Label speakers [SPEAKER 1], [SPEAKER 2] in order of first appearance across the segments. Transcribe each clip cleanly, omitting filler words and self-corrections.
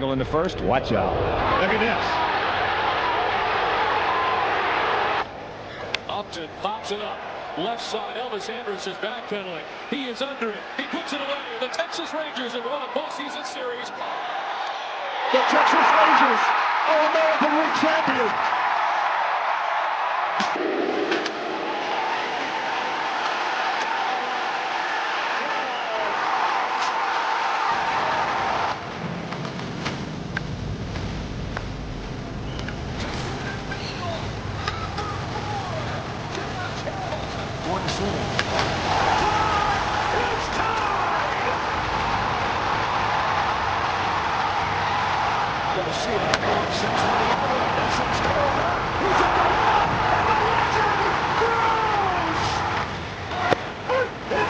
[SPEAKER 1] single in the first. Watch out.
[SPEAKER 2] Look at this.
[SPEAKER 3] Upton pops it up. Left side, Elvis Andrus is backpedaling. He is under it. He puts it away. The Texas Rangers have won a postseason series.
[SPEAKER 2] The Texas Rangers are American League champions. One swing. It's tied! Gonna see it. Cincinnati. That's what's going on. He's at the wall, and the legend grows! It's the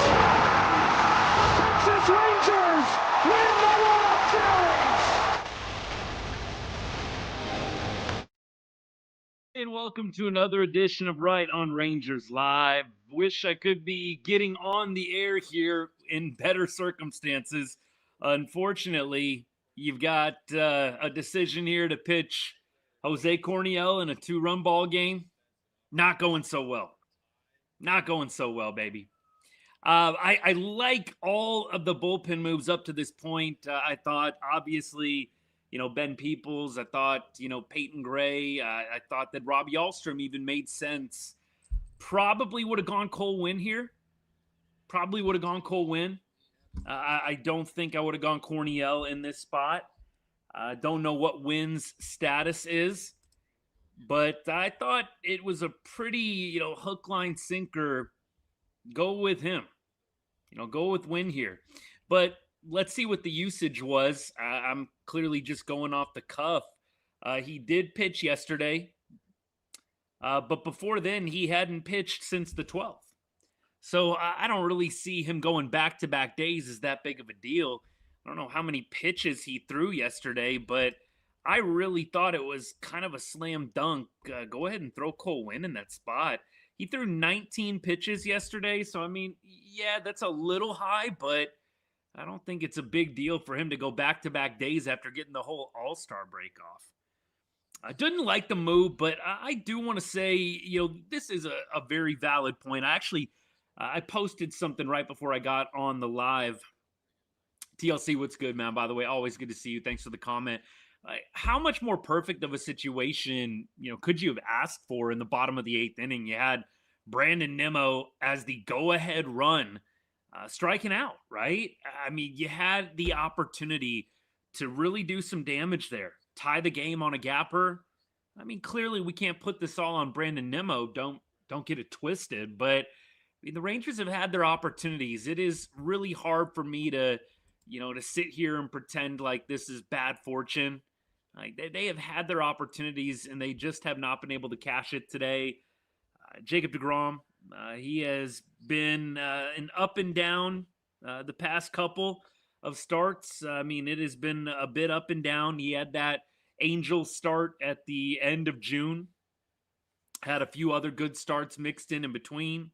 [SPEAKER 2] Texas Rangers win the World Series!
[SPEAKER 4] And welcome to another edition of Right on Rangers Live. Wish I could be getting on the air here in better circumstances. Unfortunately, you've got a decision here to pitch Jose Corniel in a 2-run ball game. Not going so well. Not going so well, baby. I like all of the bullpen moves up to this point. I thought, obviously, Ben Peoples. I thought, Peyton Gray. I thought that Robbie Ahlstrom even made sense. Probably would have gone Cole Winn here. Probably would have gone Cole Winn. I don't think I would have gone Corniel in this spot. Don't know what Wynn's status is. But I thought it was a pretty, hook, line, sinker. Go with him. Go with Winn here. But let's see what the usage was. I'm clearly just going off the cuff. He did pitch yesterday. But before then, he hadn't pitched since the 12th. So I don't really see him going back-to-back days as that big of a deal. I don't know how many pitches he threw yesterday, but I really thought it was kind of a slam dunk. Go ahead and throw Cole Winn in that spot. He threw 19 pitches yesterday. So, yeah, that's a little high, but I don't think it's a big deal for him to go back-to-back days after getting the whole All-Star break off. I didn't like the move, but I do want to say, this is a very valid point. I posted something right before I got on the live. TLC, what's good, man? By the way, always good to see you. Thanks for the comment. How much more perfect of a situation, could you have asked for in the bottom of the 8th inning? You had Brandon Nimmo as the go-ahead run, striking out, right? You had the opportunity to really do some damage there. Tie the game on a gapper. Clearly we can't put this all on Brandon Nimmo. Don't get it twisted. But the Rangers have had their opportunities. It is really hard for me to sit here and pretend like this is bad fortune. They have had their opportunities and they just have not been able to cash it today. Jacob deGrom, he has been an up and down the past couple of starts. It has been a bit up and down. He had that Angels start at the end of June. Had a few other good starts mixed in between.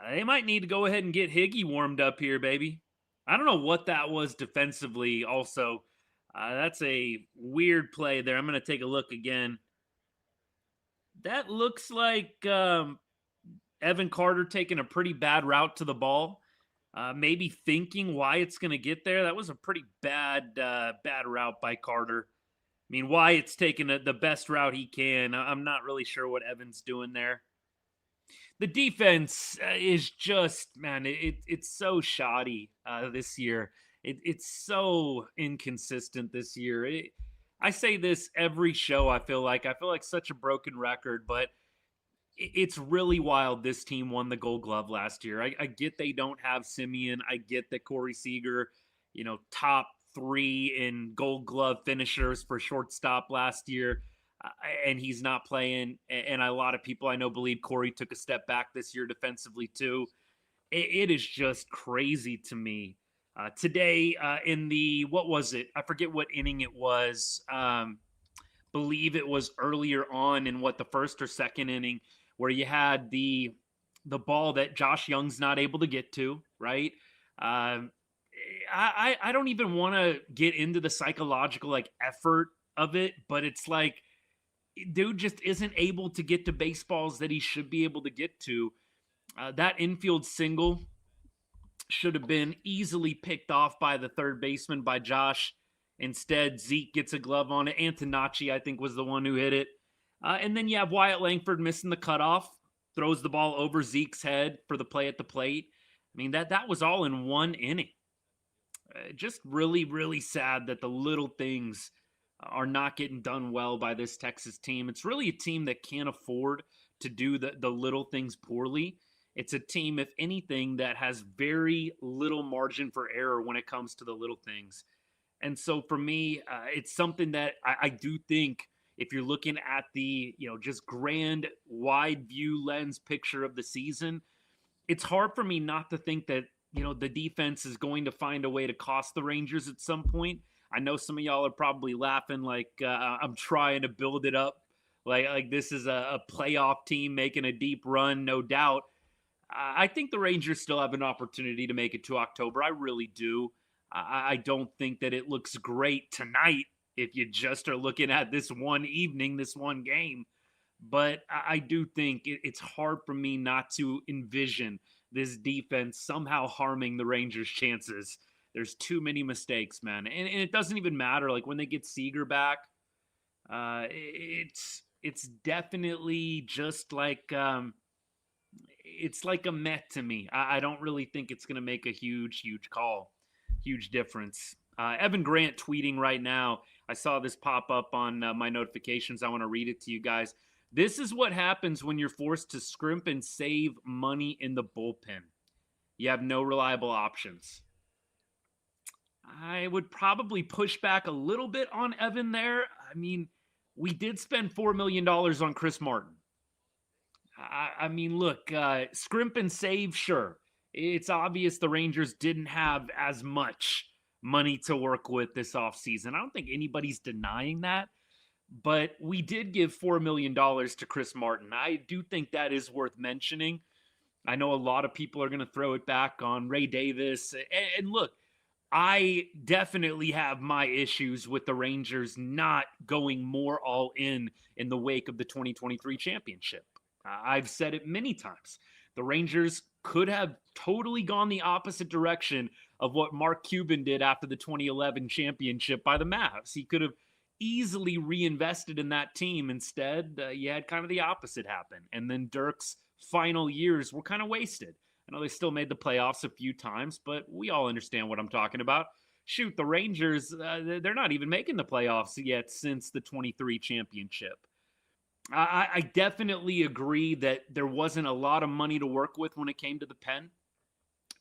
[SPEAKER 4] They might need to go ahead and get Higgy warmed up here, baby. I don't know what that was defensively also. That's a weird play there. I'm going to take a look again. That looks like Evan Carter taking a pretty bad route to the ball. Maybe thinking Wyatt's going to get there. That was a pretty bad route by Carter. Wyatt's taking the best route he can. I'm not really sure what Evan's doing there. The defense is just, man, it's so shoddy this year. It's so inconsistent this year. I say this every show, I feel like such a broken record, but it's really wild this team won the Gold Glove last year. I get they don't have Semien. I get that Corey Seager, top 3 in Gold Glove finishers for shortstop last year, and he's not playing. And a lot of people I know believe Corey took a step back this year defensively too. It is just crazy to me. Today in the, what was it? I forget what inning it was. Believe it was earlier on in the first or second inning, where you had the ball that Josh Young's not able to get to, right? I don't even want to get into the psychological like effort of it, but it's like dude just isn't able to get to baseballs that he should be able to get to. That infield single should have been easily picked off by the third baseman, by Josh. Instead, Zeke gets a glove on it. Antonacci, I think, was the one who hit it. And then you have Wyatt Langford missing the cutoff, throws the ball over Zeke's head for the play at the plate. I mean, that was all in one inning. Just really, really sad that the little things are not getting done well by this Texas team. It's really a team that can't afford to do the little things poorly. It's a team, if anything, that has very little margin for error when it comes to the little things. And so for me, it's something that I do think if you're looking at the, just grand wide view lens picture of the season, it's hard for me not to think that, the defense is going to find a way to cost the Rangers at some point. I know some of y'all are probably laughing like I'm trying to build it up like this is a playoff team making a deep run, no doubt. I think the Rangers still have an opportunity to make it to October. I really do. I don't think that it looks great tonight if you just are looking at this one evening, this one game. But I do think it's hard for me not to envision this defense somehow harming the Rangers' chances. There's too many mistakes, man. And it doesn't even matter. Like when they get Seager back, it's definitely just like it's like a Met to me. I don't really think it's going to make a huge difference. Evan Grant tweeting right now. I saw this pop up on my notifications. I want to read it to you guys. This is what happens when you're forced to scrimp and save money in the bullpen. You have no reliable options. I would probably push back a little bit on Evan there. I mean, we did spend $4 million on Chris Martin. I mean, look, scrimp and save, sure. It's obvious the Rangers didn't have as much money to work with this offseason. I don't think anybody's denying that. But we did give $4 million to Chris Martin. I do think that is worth mentioning. I know a lot of people are going to throw it back on Ray Davis. And look, I definitely have my issues with the Rangers not going more all in the wake of the 2023 championship. I've said it many times. The Rangers could have totally gone the opposite direction of what Mark Cuban did after the 2011 championship by the Mavs. He could have easily reinvested in that team. Instead, you had kind of the opposite happen. And then Dirk's final years were kind of wasted. I know they still made the playoffs a few times, but we all understand what I'm talking about. Shoot, the Rangers, they're not even making the playoffs yet since the 23 championship. I definitely agree that there wasn't a lot of money to work with when it came to the pen,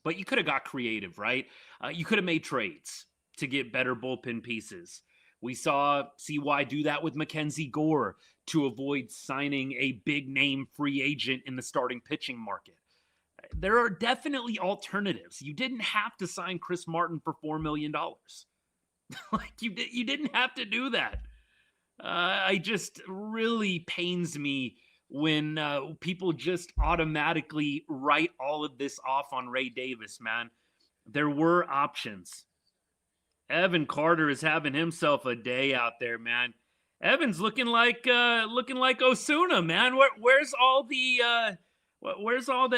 [SPEAKER 4] but you could have got creative, right? You could have made trades to get better bullpen pieces. We saw CY do that with Mackenzie Gore to avoid signing a big-name free agent in the starting pitching market. There are definitely alternatives. You didn't have to sign Chris Martin for $4 million. Like you didn't have to do that. I just really pains me when people just automatically write all of this off on Ray Davis, man. There were options. Evan Carter is having himself a day out there, man. Evan's looking like Osuna, man. Where's all the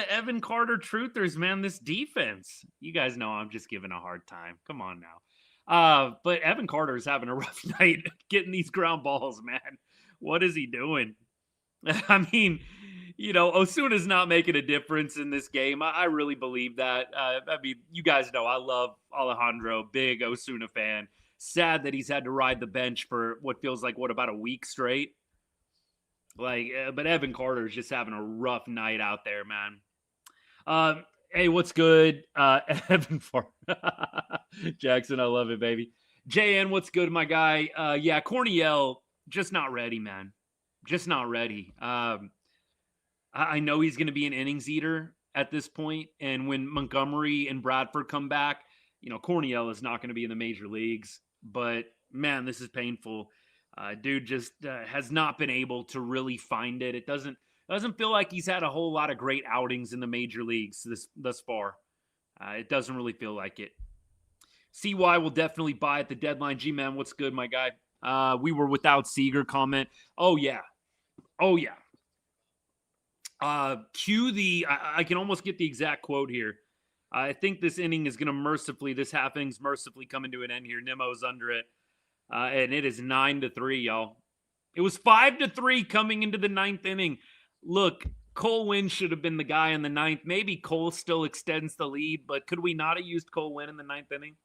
[SPEAKER 4] Evan Carter truthers, man? This defense. You guys know I'm just giving a hard time. Come on now. But Evan Carter is having a rough night getting these ground balls, man. What is he doing? I mean, Osuna's not making a difference in this game. I really believe that. I mean, you guys know I love Alejandro, big Osuna fan. Sad that he's had to ride the bench for what feels like, about a week straight. But Evan Carter is just having a rough night out there, man. Hey, what's good? Evan Jackson, I love it, baby. JN, what's good, my guy? Yeah, Corniel, just not ready, man. Just not ready. I know he's going to be an innings eater at this point, and when Montgomery and Bradford come back, Corniel is not going to be in the major leagues. But man, this is painful. Dude just has not been able to really find it. It doesn't feel like he's had a whole lot of great outings in the major leagues thus far. It doesn't really feel like it. CY will definitely buy at the deadline. G-Man, what's good, my guy? We were without Seager comment. Oh, yeah. Cue the, I can almost get the exact quote here. I think this inning is going to this half inning's mercifully coming to an end here. Nemo's under it. And it is 9-3, y'all. It was 5-3 coming into the ninth inning. Look, Cole Winn should have been the guy in the ninth. Maybe Cole still extends the lead, but could we not have used Cole Winn in the ninth inning?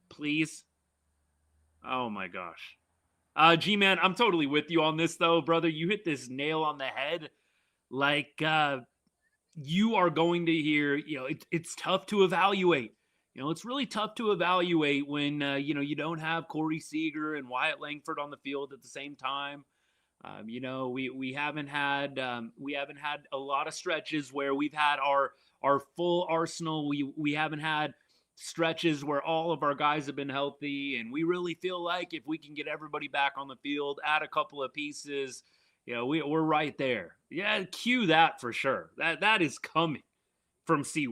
[SPEAKER 4] Please? Oh, my gosh. G-Man, I'm totally with you on this, though, brother. You hit this nail on the head. Like, you are going to hear, it's tough to evaluate. It's really tough to evaluate when, you don't have Corey Seager and Wyatt Langford on the field at the same time. We haven't had a lot of stretches where we've had our full arsenal. We haven't had stretches where all of our guys have been healthy, and we really feel like if we can get everybody back on the field, add a couple of pieces, we're right there. Yeah, cue that for sure. That is coming from CY.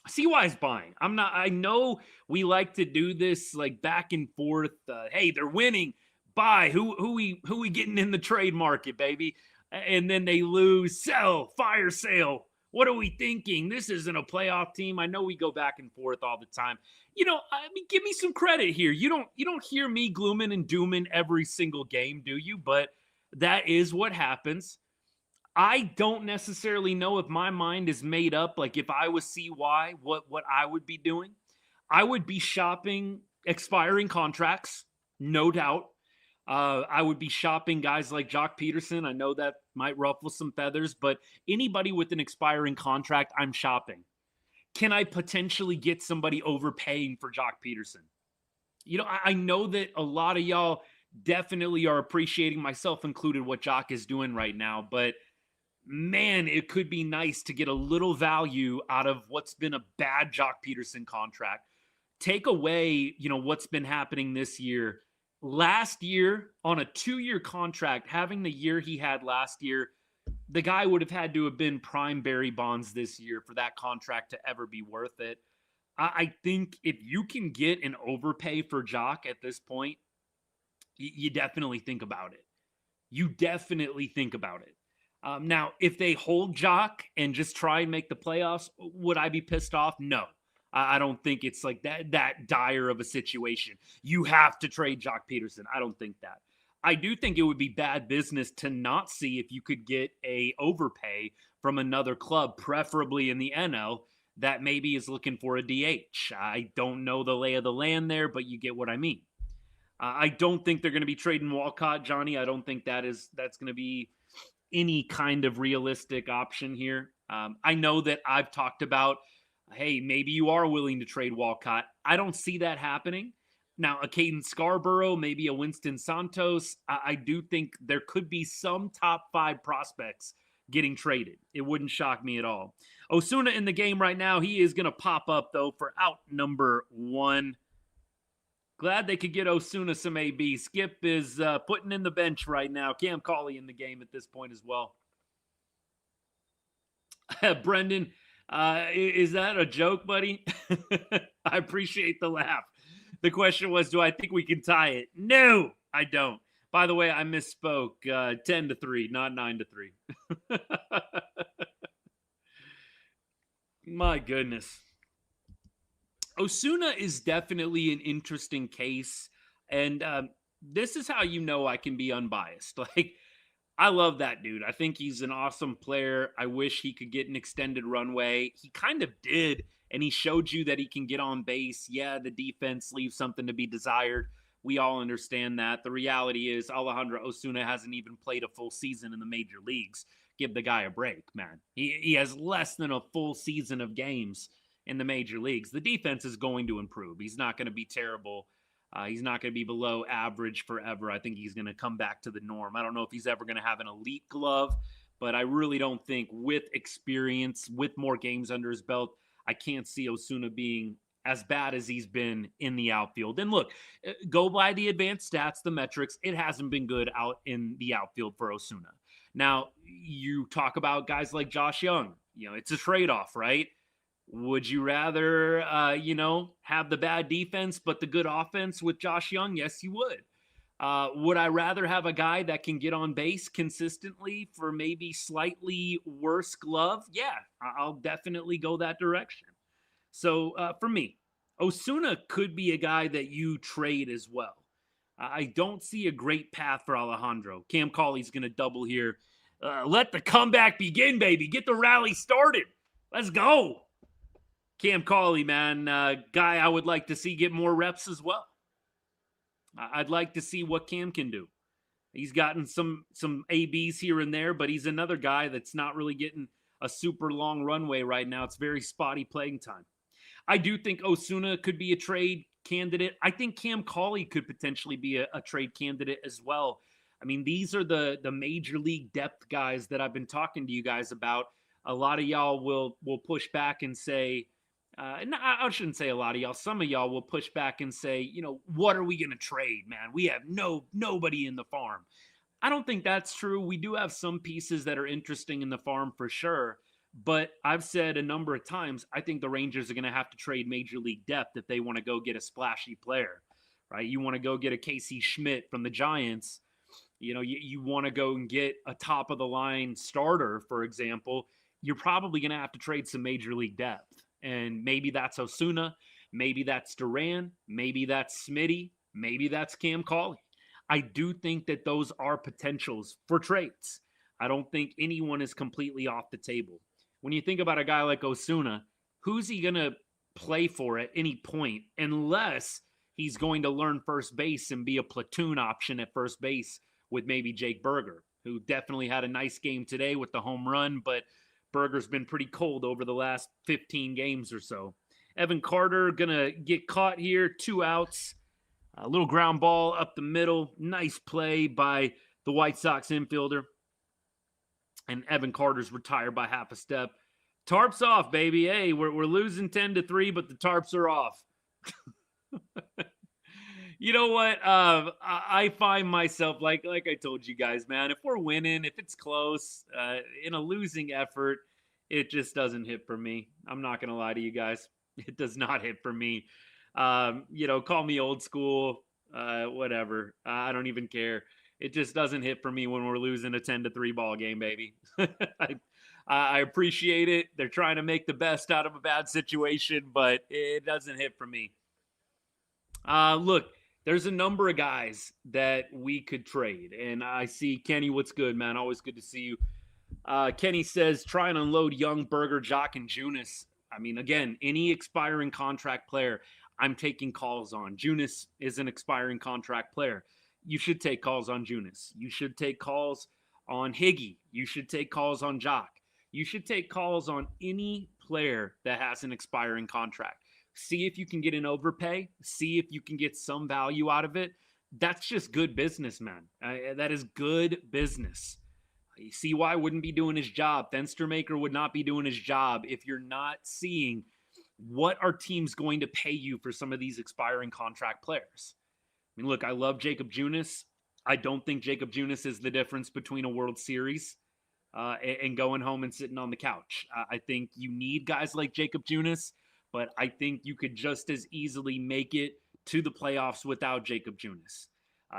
[SPEAKER 4] CY is buying. I know we like to do this like back and forth. Hey, they're winning. Buy. Who we getting in the trade market, baby? And then they lose. Sell. Fire sale. What are we thinking? This isn't a playoff team. I know we go back and forth all the time. Give me some credit here. You don't hear me glooming and dooming every single game, do you? But that is what happens. I don't necessarily know if my mind is made up. Like if I was CY, what I would be doing. I would be shopping expiring contracts, no doubt. I would be shopping guys like Joc Pederson. I know that might ruffle some feathers, but anybody with an expiring contract, I'm shopping. Can I potentially get somebody overpaying for Joc Pederson? I know that a lot of y'all definitely are appreciating, myself included, what Joc is doing right now, but man, it could be nice to get a little value out of what's been a bad Joc Pederson contract. Take away, what's been happening this year. Last year, on a 2-year contract, having the year he had last year, the guy would have had to have been prime Barry Bonds this year for that contract to ever be worth it. I think if you can get an overpay for Joc at this point, you definitely think about it. Now, if they hold Joc and just try and make the playoffs, would I be pissed off? No. I don't think it's like that dire of a situation. You have to trade Joc Pederson. I don't think that. I do think it would be bad business to not see if you could get a overpay from another club, preferably in the NL, that maybe is looking for a DH. I don't know the lay of the land there, but you get what I mean. I don't think they're going to be trading Walcott, Johnny. I don't think that's going to be any kind of realistic option here. I know that I've talked about, hey, maybe you are willing to trade Walcott. I don't see that happening. Now, a Caden Scarborough, maybe a Winston Santos, I do think there could be some top 5 prospects getting traded. It wouldn't shock me at all. Osuna in the game right now. He is going to pop up, though, for out number 1. Glad they could get Osuna some AB. Skip is putting in the bench right now. Cam Cauley in the game at this point as well. Brendan, is that a joke, buddy? I appreciate the laugh. The question was, do I think we can tie it? No, I don't. By the way, I misspoke. 10-3, not 9-3. My goodness. Osuna is definitely an interesting case. And this is how you know I can be unbiased. Like, I love that dude. I think he's an awesome player. I wish he could get an extended runway. He kind of did, and he showed you that he can get on base. Yeah, the defense leaves something to be desired. We all understand that. The reality is Alejandro Osuna hasn't even played a full season in the major leagues. Give the guy a break, man. He has less than a full season of games in the major leagues. The defense is going to improve. He's not going to be terrible. He's not going to be below average forever. I think he's going to come back to the norm. I don't know if he's ever going to have an elite glove, but I really don't think with experience, with more games under his belt, I can't see Osuna being as bad as he's been in the outfield. And look, go by the advanced stats, the metrics. It hasn't been good out in the outfield for Osuna. Now, you talk about guys like Josh Young. It's a trade-off, right? Would you rather, have the bad defense but the good offense with Josh Young? Yes, you would. Would I rather have a guy that can get on base consistently for maybe slightly worse glove? Yeah, I'll definitely go that direction. So for me, Osuna could be a guy that you trade as well. I don't see a great path for Alejandro. Cam Cauley's going to double here. Let the comeback begin, baby. Get the rally started. Let's go. Cam Cauley, man, guy I would like to see get more reps as well. I'd like to see what Cam can do. He's gotten some ABs here and there, but he's another guy that's not really getting a super long runway right now. It's very spotty playing time. I do think Osuna could be a trade candidate. I think Cam Cauley could potentially be a trade candidate as well. I mean, these are the major league depth guys that I've been talking to you guys about. A lot of y'all will push back and say, no, I shouldn't say a lot of y'all. Some of y'all will push back and say, what are we going to trade, man? We have nobody in the farm. I don't think that's true. We do have some pieces that are interesting in the farm for sure. But I've said a number of times, I think the Rangers are going to have to trade major league depth if they want to go get a splashy player, right? You want to go get a Casey Schmidt from the Giants. You want to go and get a top of the line starter, for example. You're probably going to have to trade some major league depth. And maybe that's Osuna. Maybe that's Duran. Maybe that's Smitty. Maybe that's Cam Cauley. I do think that those are potentials for trades. I don't think anyone is completely off the table. When you think about a guy like Osuna, who's he going to play for at any point unless he's going to learn first base and be a platoon option at first base with maybe Jake Berger, who definitely had a nice game today with the home run, but Berger's been pretty cold over the last 15 games or so. Evan Carter going to get caught here, 2 outs. A little ground ball up the middle. Nice play by the White Sox infielder. And Evan Carter's retired by half a step. Tarps off, baby. Hey, we're losing 10-3, but the tarps are off. You know what? I find myself, like I told you guys, man, if we're winning, if it's close, in a losing effort, it just doesn't hit for me. I'm not going to lie to you guys. It does not hit for me. Call me old school, whatever. I don't even care. It just doesn't hit for me when we're losing a 10-3 ball game, baby. I appreciate it. They're trying to make the best out of a bad situation, but it doesn't hit for me. Look, there's a number of guys that we could trade, and I see Kenny. What's good, man? Always good to see you. Kenny says, try and unload Young, Berger, Joc, and Junis. I mean, again, any expiring contract player, I'm taking calls on. Junis is an expiring contract player. You should take calls on Junis. You should take calls on Higgy. You should take calls on Joc. You should take calls on any player that has an expiring contract. See if you can get an overpay. See if you can get some value out of it. That's just good business, man. That is good business. You see why I wouldn't be doing his job. Fenstermaker would not be doing his job if you're not seeing what are teams going to pay you for some of these expiring contract players. I mean, look, I love Jacob Junis. I don't think Jacob Junis is the difference between a World Series and going home and sitting on the couch. I think you need guys like Jacob Junis, but I think you could just as easily make it to the playoffs without Jacob Junis.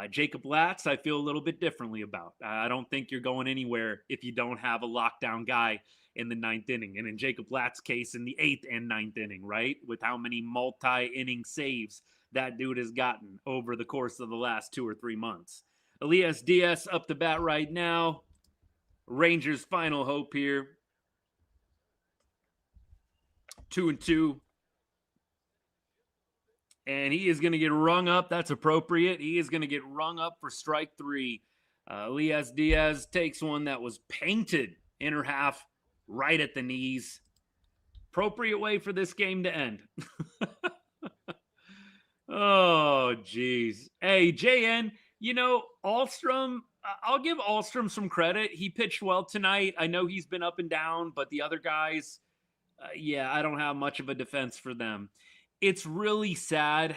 [SPEAKER 4] Jacob Latz, I feel a little bit differently about. I don't think you're going anywhere if you don't have a lockdown guy in the 9th inning. And in Jacob Latz's case, in the 8th and 9th inning, right? With how many multi-inning saves that dude has gotten over the course of the last 2 or 3 months. Elias Diaz up the bat right now. Rangers' final hope here. 2-2. And he is going to get rung up. That's appropriate. He is going to get rung up for strike 3. Elias Diaz takes one that was painted inner half right at the knees. Appropriate way for this game to end. Oh, geez. Hey, JN, Ahlstrom, I'll give Ahlstrom some credit. He pitched well tonight. I know he's been up and down, but the other guys, I don't have much of a defense for them. It's really sad.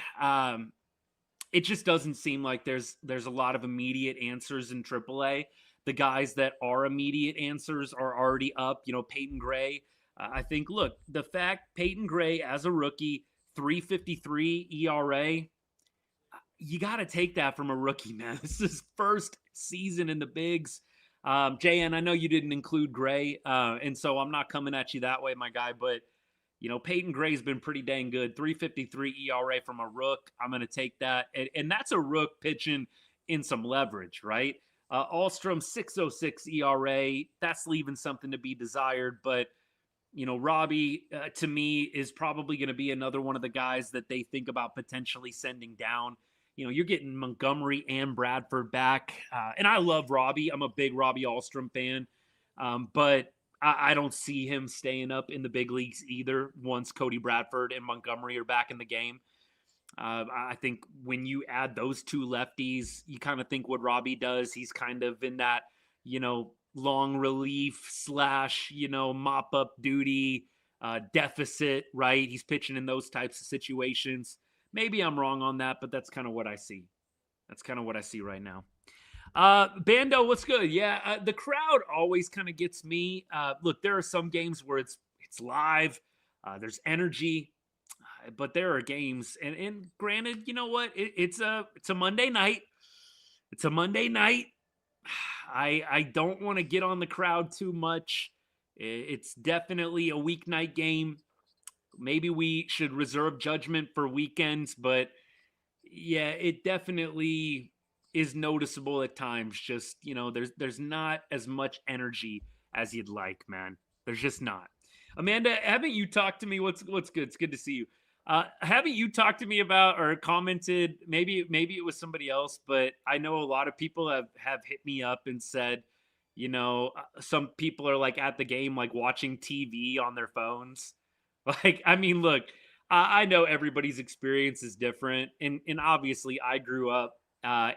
[SPEAKER 4] It just doesn't seem like there's a lot of immediate answers in AAA. The guys that are immediate answers are already up. Peyton Gray, I think, look, the fact Peyton Gray as a rookie, 3.53 ERA, you got to take that from a rookie, man. This is his first season in the bigs. JN, I know you didn't include Gray, and so I'm not coming at you that way, my guy, but Peyton Gray's been pretty dang good. 3.53 ERA from a rook. I'm going to take that. And that's a rook pitching in some leverage, right? Ahlstrom, 6.06 ERA. That's leaving something to be desired. But, Robbie, to me, is probably going to be another one of the guys that they think about potentially sending down. You're getting Montgomery and Bradford back. And I love Robbie. I'm a big Robbie Ahlstrom fan. But I don't see him staying up in the big leagues either once Cody Bradford and Montgomery are back in the game. I think when you add those two lefties, you kind of think what Robbie does. He's kind of in that, long relief / mop up duty deficit, right? He's pitching in those types of situations. Maybe I'm wrong on that, but that's kind of what I see. That's kind of what I see right now. Bando, what's good? Yeah, the crowd always kind of gets me. Look, there are some games where it's live, there's energy, but there are games, and granted, you know what? It's a Monday night. It's a Monday night. I don't want to get on the crowd too much. It's definitely a weeknight game. Maybe we should reserve judgment for weekends, but yeah, it definitely is noticeable at times. Just, there's not as much energy as you'd like, man. There's just not. Amanda, haven't you talked to me? What's good? It's good to see you. Haven't you talked to me about or commented? Maybe it was somebody else, but I know a lot of people have hit me up and said, some people are like at the game, like watching TV on their phones. Like, I mean, look, I know everybody's experience is different, and obviously I grew up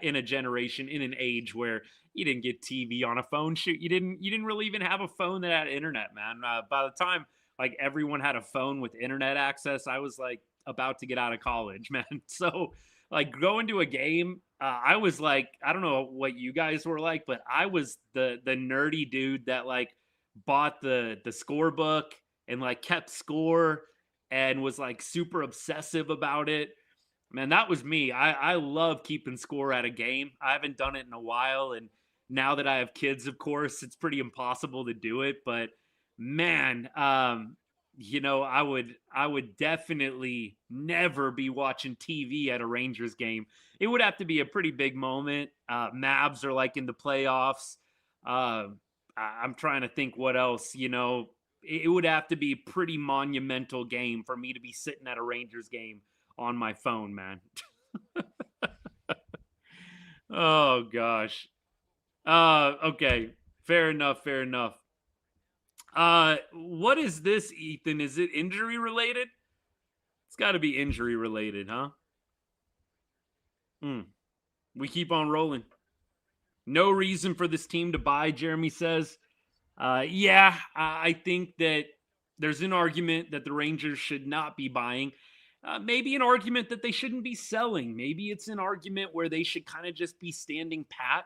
[SPEAKER 4] in a generation, in an age where you didn't get TV on a phone. Shoot, you didn't really even have a phone that had internet, man. By the time like everyone had a phone with internet access, I was like about to get out of college, man. So like going to a game, I was like, I don't know what you guys were like, but I was the nerdy dude that like bought the scorebook and like kept score and was like super obsessive about it. Man, that was me. I love keeping score at a game. I haven't done it in a while, and now that I have kids, of course, it's pretty impossible to do it. But man, I would definitely never be watching TV at a Rangers game. It would have to be a pretty big moment. Mavs are like in the playoffs. I'm trying to think what else. It would have to be a pretty monumental game for me to be sitting at a Rangers game on my phone, man. Oh gosh. Okay. Fair enough. What is this, Ethan? Is it injury related? It's got to be injury related, huh? We keep on rolling. No reason for this team to buy, Jeremy says. Yeah, I think that there's an argument that the Rangers should not be buying. Maybe an argument that they shouldn't be selling. Maybe it's an argument where they should kind of just be standing pat.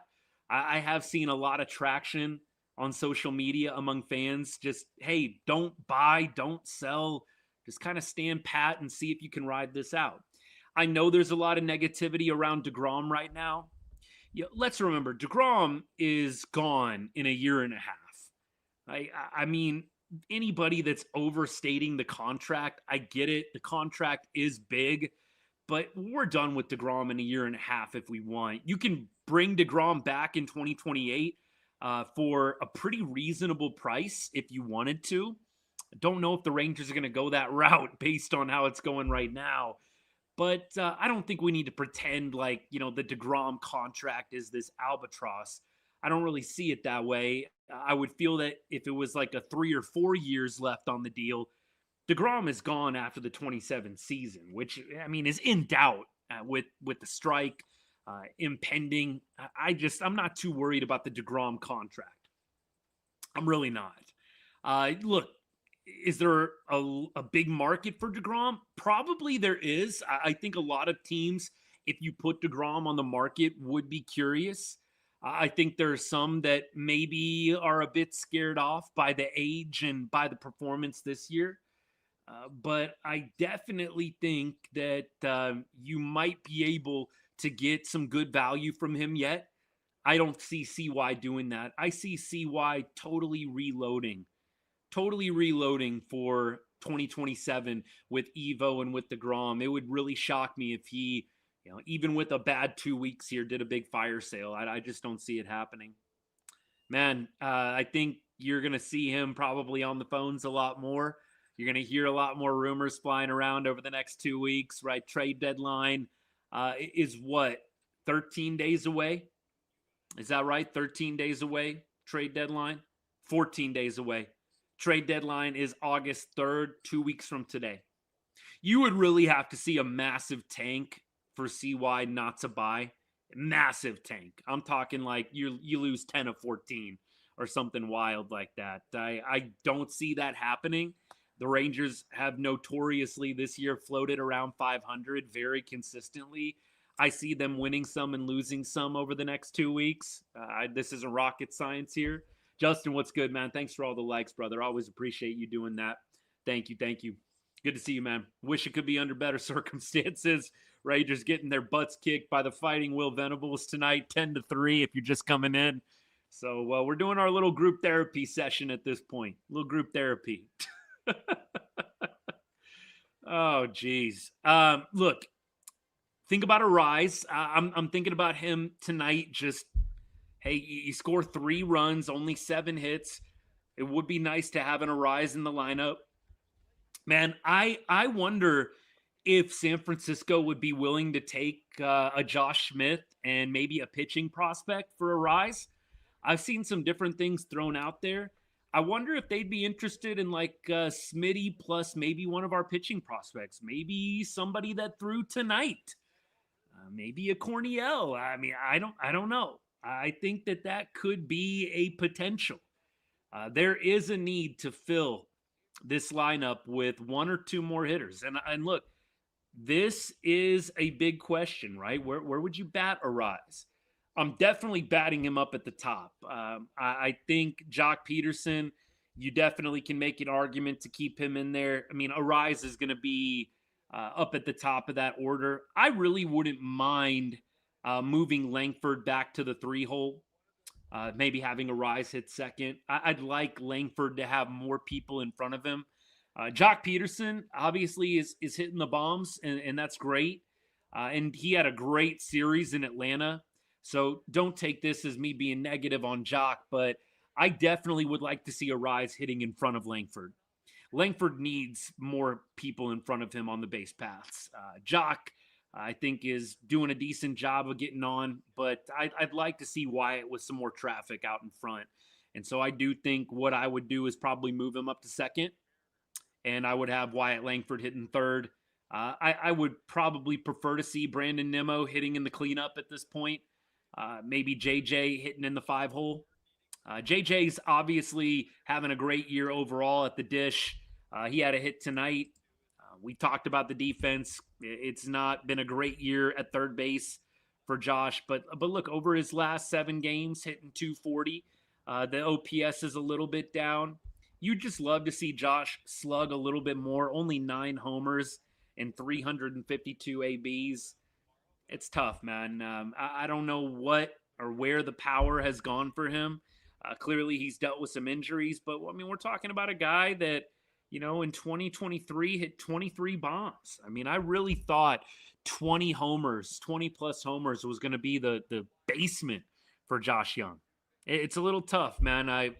[SPEAKER 4] I have seen a lot of traction on social media among fans. Just, hey, don't buy, don't sell. Just kind of stand pat and see if you can ride this out. I know there's a lot of negativity around deGrom right now. Let's remember, deGrom is gone in a year and a half. I mean, anybody that's overstating the contract, I get it. The contract is big, but we're done with deGrom in a year and a half if we want. You can bring deGrom back in 2028 for a pretty reasonable price if you wanted to. I don't know if the Rangers are going to go that route based on how it's going right now. But I don't think we need to pretend like, the deGrom contract is this albatross. I don't really see it that way. I would feel that if it was like a 3 or 4 years left on the deal, deGrom is gone after the 27 season, which, I mean, is in doubt with the strike impending. I'm not too worried about the deGrom contract. I'm really not. Look, is there a big market for deGrom? Probably there is. I think a lot of teams, if you put deGrom on the market, would be curious. I think there's some that maybe are a bit scared off by the age and by the performance this year. But I definitely think that you might be able to get some good value from him yet. I don't see CY doing that. I see CY totally reloading for 2027 with Evo and with deGrom. It would really shock me if he, even with a bad 2 weeks here, did a big fire sale. I just don't see it happening. Man, I think you're going to see him probably on the phones a lot more. You're going to hear a lot more rumors flying around over the next 2 weeks, right? Trade deadline is what, 13 days away? Is that right? 13 days away, trade deadline? 14 days away. Trade deadline is August 3rd, 2 weeks from today. You would really have to see a massive tank for CY not to buy. Massive tank. I'm talking like you lose 10 of 14 or something wild like that. I don't see that happening. The Rangers have notoriously this year floated around 500 very consistently. I see them winning some and losing some over the next 2 weeks. This isn't rocket science here. Justin, what's good, man? Thanks for all the likes, brother. Always appreciate you doing that. Thank you. Good to see you, man. Wish it could be under better circumstances. Rangers getting their butts kicked by the Fighting Will Venables tonight, 10-3 if you're just coming in. So we're doing our little group therapy session at this point. Little group therapy. Oh, geez. Look, think about a rise. I'm thinking about him tonight. Just, hey, you score 3 runs, only 7 hits. It would be nice to have an Arise in the lineup. Man, I wonder if San Francisco would be willing to take a Josh Smith and maybe a pitching prospect for Arise. I've seen some different things thrown out there. I wonder if they'd be interested in like Smitty plus maybe one of our pitching prospects, maybe somebody that threw tonight, maybe a Corniel. I mean, I don't know. I think that could be a potential. There is a need to fill this lineup with 1 or 2 more hitters. And look, this is a big question, right? Where would you bat Arise? I'm definitely batting him up at the top. I think Joc Pederson, you definitely can make an argument to keep him in there. I mean, Arise is going to be up at the top of that order. I really wouldn't mind moving Langford back to the 3-hole. Maybe having Arise hit second. I'd like Langford to have more people in front of him. Joc Pederson obviously is hitting the bombs, and that's great. And he had a great series in Atlanta. So don't take this as me being negative on Joc, but I definitely would like to see Arise hitting in front of Langford. Langford needs more people in front of him on the base paths. Joc, I think, is doing a decent job of getting on, but I'd like to see Wyatt with some more traffic out in front. And so I do think what I would do is probably move him up to second, and I would have Wyatt Langford hitting third. I would probably prefer to see Brandon Nimmo hitting in the cleanup at this point. Maybe JJ hitting in the 5-hole. JJ's obviously having a great year overall at the dish. He had a hit tonight. We talked about the defense. It's not been a great year at third base for Josh, but look, over his last 7 games, hitting 240. The OPS is a little bit down. You just love to see Josh slug a little bit more. Only 9 homers and 352 ABs. It's tough, man. I don't know what or where the power has gone for him. Clearly, he's dealt with some injuries, but I mean, we're talking about a guy that, in 2023 hit 23 bombs. I mean, I really thought 20 plus homers was going to be the basement for Josh Young. It's a little tough, man. I'm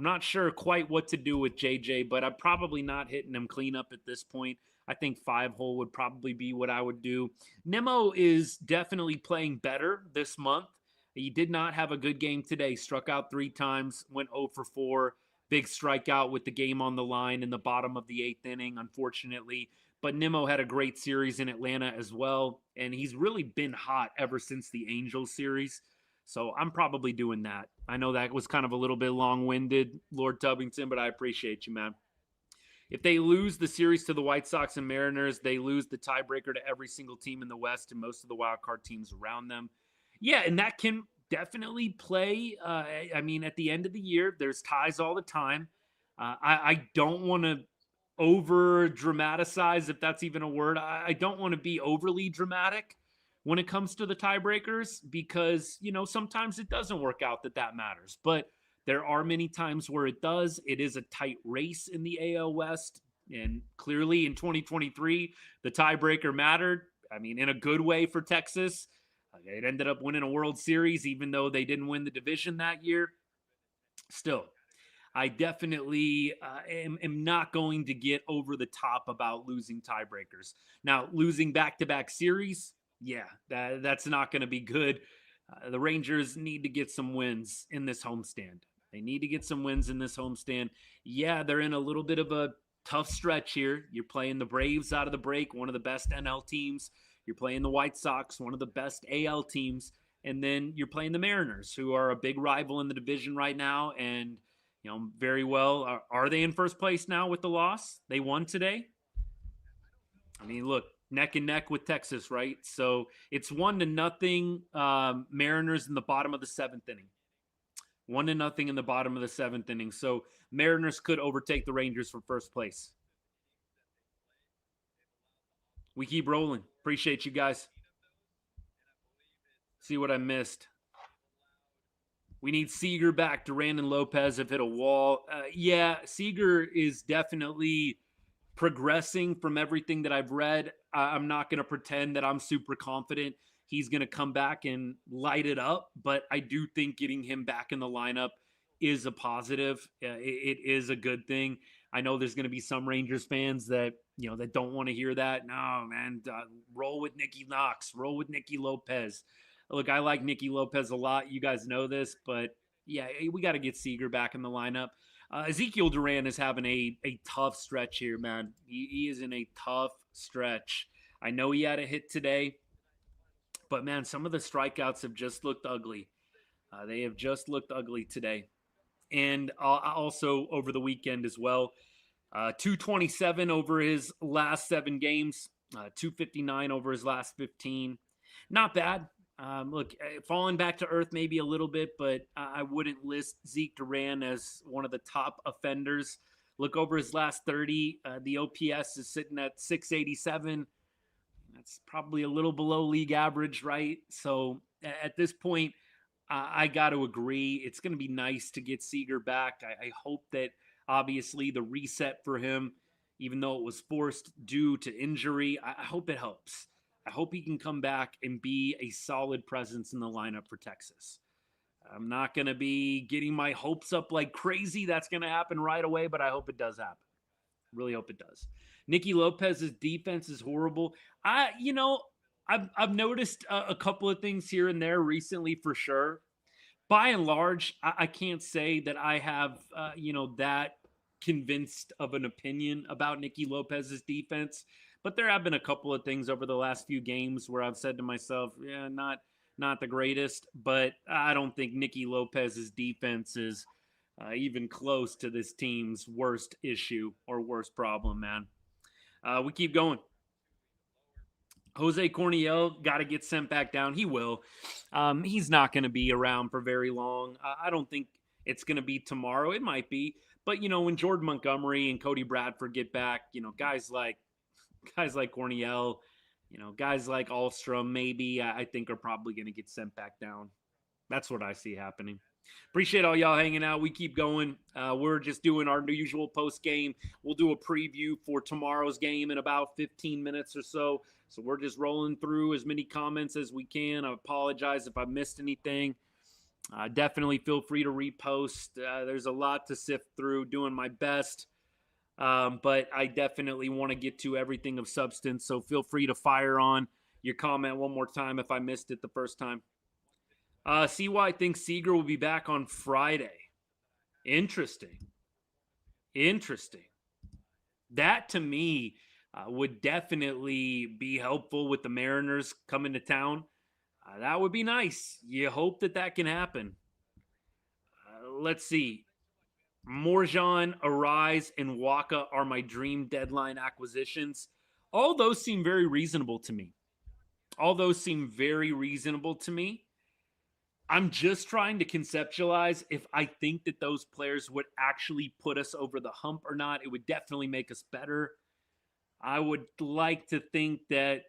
[SPEAKER 4] not sure quite what to do with JJ, but I'm probably not hitting him clean up at this point. I think 5-hole would probably be what I would do. Nimmo is definitely playing better this month. He did not have a good game today. Struck out 3 times, went 0 for 4. Big strikeout with the game on the line in the bottom of the 8th inning, unfortunately. But Nimmo had a great series in Atlanta as well, and he's really been hot ever since the Angels series. So I'm probably doing that. I know that was kind of a little bit long-winded, Lord Tubbington, but I appreciate you, man. If they lose the series to the White Sox and Mariners, they lose the tiebreaker to every single team in the West and most of the wild card teams around them. Yeah, and that can definitely play. I mean, at the end of the year, there's ties all the time. I don't want to over dramatize, if that's even a word. I don't want to be overly dramatic when it comes to the tiebreakers because, sometimes it doesn't work out that matters. But there are many times where it does. It is a tight race in the AL West. And clearly in 2023, the tiebreaker mattered. I mean, in a good way for Texas. It ended up winning a World Series, even though they didn't win the division that year. Still, I definitely am not going to get over the top about losing tiebreakers. Now, losing back-to-back series, yeah, that's not going to be good. The Rangers need to get some wins in this homestand. They need to get some wins in this homestand. Yeah, they're in a little bit of a tough stretch here. You're playing the Braves out of the break, one of the best NL teams. You're playing the White Sox, one of the best AL teams. And then you're playing the Mariners, who are a big rival in the division right now. And, very well. Are they in first place now with the loss? They won today. I mean, look, neck and neck with Texas, right? So it's 1-0. Mariners in the bottom of the 7th inning. 1-0 in the bottom of the 7th inning. So Mariners could overtake the Rangers for first place. We keep rolling. Appreciate you guys. See what I missed. We need Seager back. Duran and Lopez have hit a wall. Yeah, Seager is definitely progressing from everything that I've read. I'm not going to pretend that I'm super confident he's going to come back and light it up, but I do think getting him back in the lineup is a positive. It is a good thing. I know there's going to be some Rangers fans that, that don't want to hear that. No, man, roll with Nicky Knox, roll with Nicky Lopez. Look, I like Nicky Lopez a lot. You guys know this, but yeah, we got to get Seager back in the lineup. Ezequiel Duran is having a tough stretch here, man. He is in a tough stretch. I know he had a hit today, but man, some of the strikeouts have just looked ugly. They have just looked ugly today. And also over the weekend as well. 227 over his last 7 games, 259 over his last 15. Not bad. Look, falling back to earth maybe a little bit, but I wouldn't list Zeke Duran as one of the top offenders. Look over his last 30. The OPS is sitting at 687. That's probably a little below league average, right? So at this point, I got to agree. It's going to be nice to get Seager back. I hope that obviously the reset for him, even though it was forced due to injury, I hope it helps. I hope he can come back and be a solid presence in the lineup for Texas. I'm not going to be getting my hopes up like crazy. That's going to happen right away, but I hope it does happen. Really hope it does. Nicky Lopez's defense is horrible. I've noticed a couple of things here and there recently for sure. By and large, I can't say that I have, that convinced of an opinion about Nicky Lopez's defense. But there have been a couple of things over the last few games where I've said to myself, yeah, not the greatest, but I don't think Nicky Lopez's defense is even close to this team's worst issue or worst problem, man. We keep going. Jose Corniel got to get sent back down. He will. He's not going to be around for very long. I don't think it's going to be tomorrow. It might be. But, when Jordan Montgomery and Cody Bradford get back, guys like Corniel, guys like Ahlstrom, maybe, I think are probably going to get sent back down. That's what I see happening. Appreciate all y'all hanging out. We keep going. We're just doing our usual post game. We'll do a preview for tomorrow's game in about 15 minutes or so. So we're just rolling through as many comments as we can. I apologize if I missed anything. Definitely feel free to repost. There's a lot to sift through, doing my best. But I definitely want to get to everything of substance. So feel free to fire on your comment one more time if I missed it the first time. CY thinks Seager will be back on Friday. Interesting. That to me would definitely be helpful with the Mariners coming to town. That would be nice. You hope that can happen. Let's see. Morjan, Arise, and Waka are my dream deadline acquisitions. All those seem very reasonable to me. I'm just trying to conceptualize if I think that those players would actually put us over the hump or not. It would definitely make us better. I would like to think that,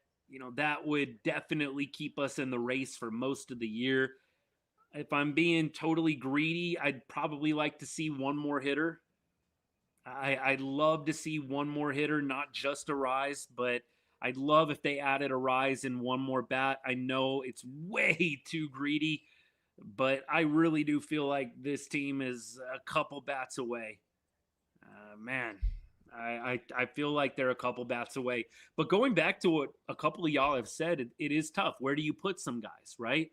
[SPEAKER 4] that would definitely keep us in the race for most of the year. If I'm being totally greedy, I'd probably like to see one more hitter. I'd love to see one more hitter, not just a Rise, but I'd love if they added a Rise and one more bat. I know it's way too greedy, but I really do feel like this team is a couple bats away. Man, I feel like they're a couple bats away. But going back to what a couple of y'all have said, it is tough. Where do you put some guys, right?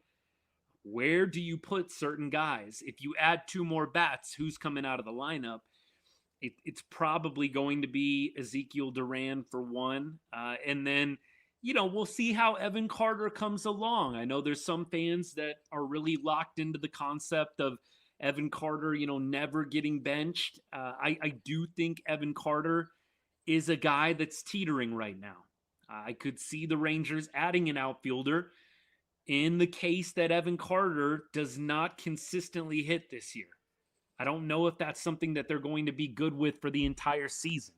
[SPEAKER 4] Where do you put certain guys? If you add two more bats, who's coming out of the lineup? It's probably going to be Ezequiel Duran for one. And then, we'll see how Evan Carter comes along. I know there's some fans that are really locked into the concept of Evan Carter, never getting benched. I do think Evan Carter is a guy that's teetering right now. I could see the Rangers adding an outfielder in the case that Evan Carter does not consistently hit this year. I don't know if that's something that they're going to be good with for the entire season.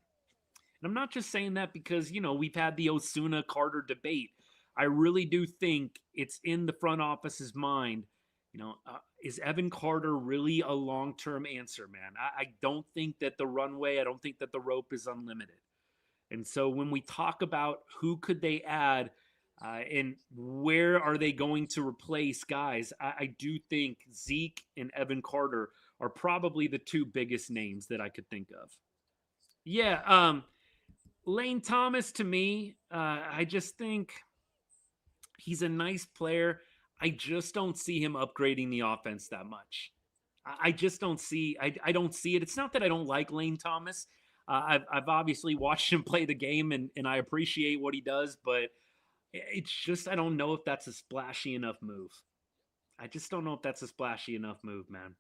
[SPEAKER 4] And I'm not just saying that because, we've had the Osuna-Carter debate. I really do think it's in the front office's mind. Is Evan Carter really a long-term answer, man? I don't think that the runway, I don't think that the rope is unlimited. And so when we talk about who could they add and where are they going to replace guys, I do think Zeke and Evan Carter are probably the two biggest names that I could think of. Yeah, Lane Thomas, to me, I just think he's a nice player. I just don't see him upgrading the offense that much. I just don't see. I don't see it. It's not that I don't like Lane Thomas. I've obviously watched him play the game, and I appreciate what he does, but it's just I don't know if that's a splashy enough move. I just don't know if that's a splashy enough move, man.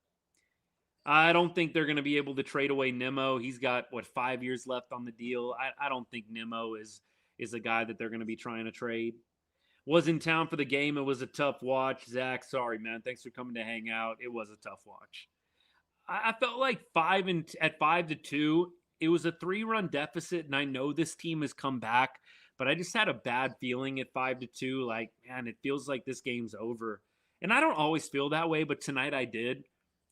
[SPEAKER 4] I don't think they're going to be able to trade away Nimmo. He's got, 5 years left on the deal. I don't think Nimmo is a guy that they're going to be trying to trade. Was in town for the game. It was a tough watch. Zach, sorry, man. Thanks for coming to hang out. It was a tough watch. I felt like at 5-2, it was a 3-run deficit, and I know this team has come back, but I just had a bad feeling at 5-2. Like, man, it feels like this game's over. And I don't always feel that way, but tonight I did.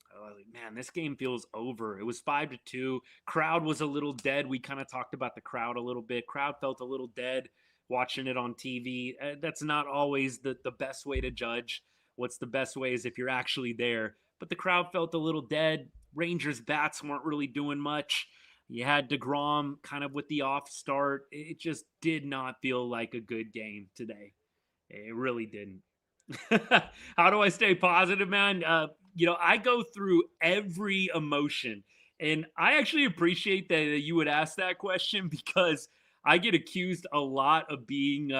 [SPEAKER 4] I was like, man, this game feels over. It was 5-2. Crowd was a little dead. We kind of talked about the crowd a little bit. Crowd felt a little dead watching it on TV. That's not always the best way to judge. What's the best way is if you're actually there. But the crowd felt a little dead. Rangers bats weren't really doing much. You had deGrom kind of with the off start. It just did not feel like a good game today. It really didn't. How do I stay positive, man? I go through every emotion, and I actually appreciate that you would ask that question because I get accused a lot of being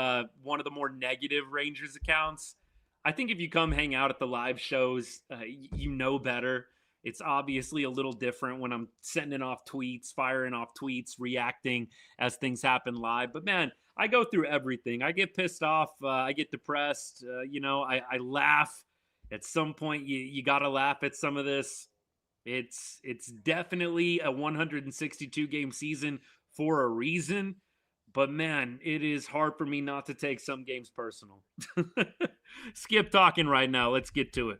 [SPEAKER 4] one of the more negative Rangers accounts. I think if you come hang out at the live shows, you know better. It's obviously a little different when I'm sending off tweets, firing off tweets, reacting as things happen live. But man, I go through everything. I get pissed off. I get depressed. I laugh. At some point, you got to laugh at some of this. It's definitely a 162 game season for a reason. But man, it is hard for me not to take some games personal. Skip talking right now. Let's get to it.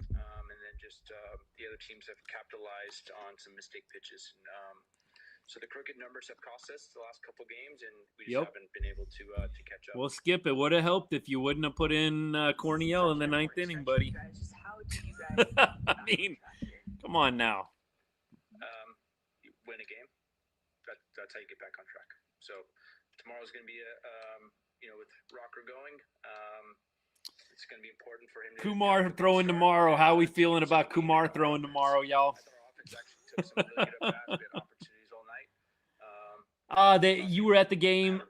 [SPEAKER 1] And then just the other teams have capitalized on some mistake pitches. So the crooked numbers have cost us the last couple games, and we just haven't been able to catch up.
[SPEAKER 4] Well, Skip, it would have helped if you wouldn't have put in Corniel in the ninth inning, buddy. I mean, come on now.
[SPEAKER 1] You win a game. That's how you get back on track. So tomorrow's going to be with Rocker going. It's going to be important for him.
[SPEAKER 4] Kumar throwing tomorrow. How are we feeling about Kumar throwing tomorrow, y'all?
[SPEAKER 1] I thought our offense actually took some really good at-bats. We had opportunities all night.
[SPEAKER 4] You were at the game,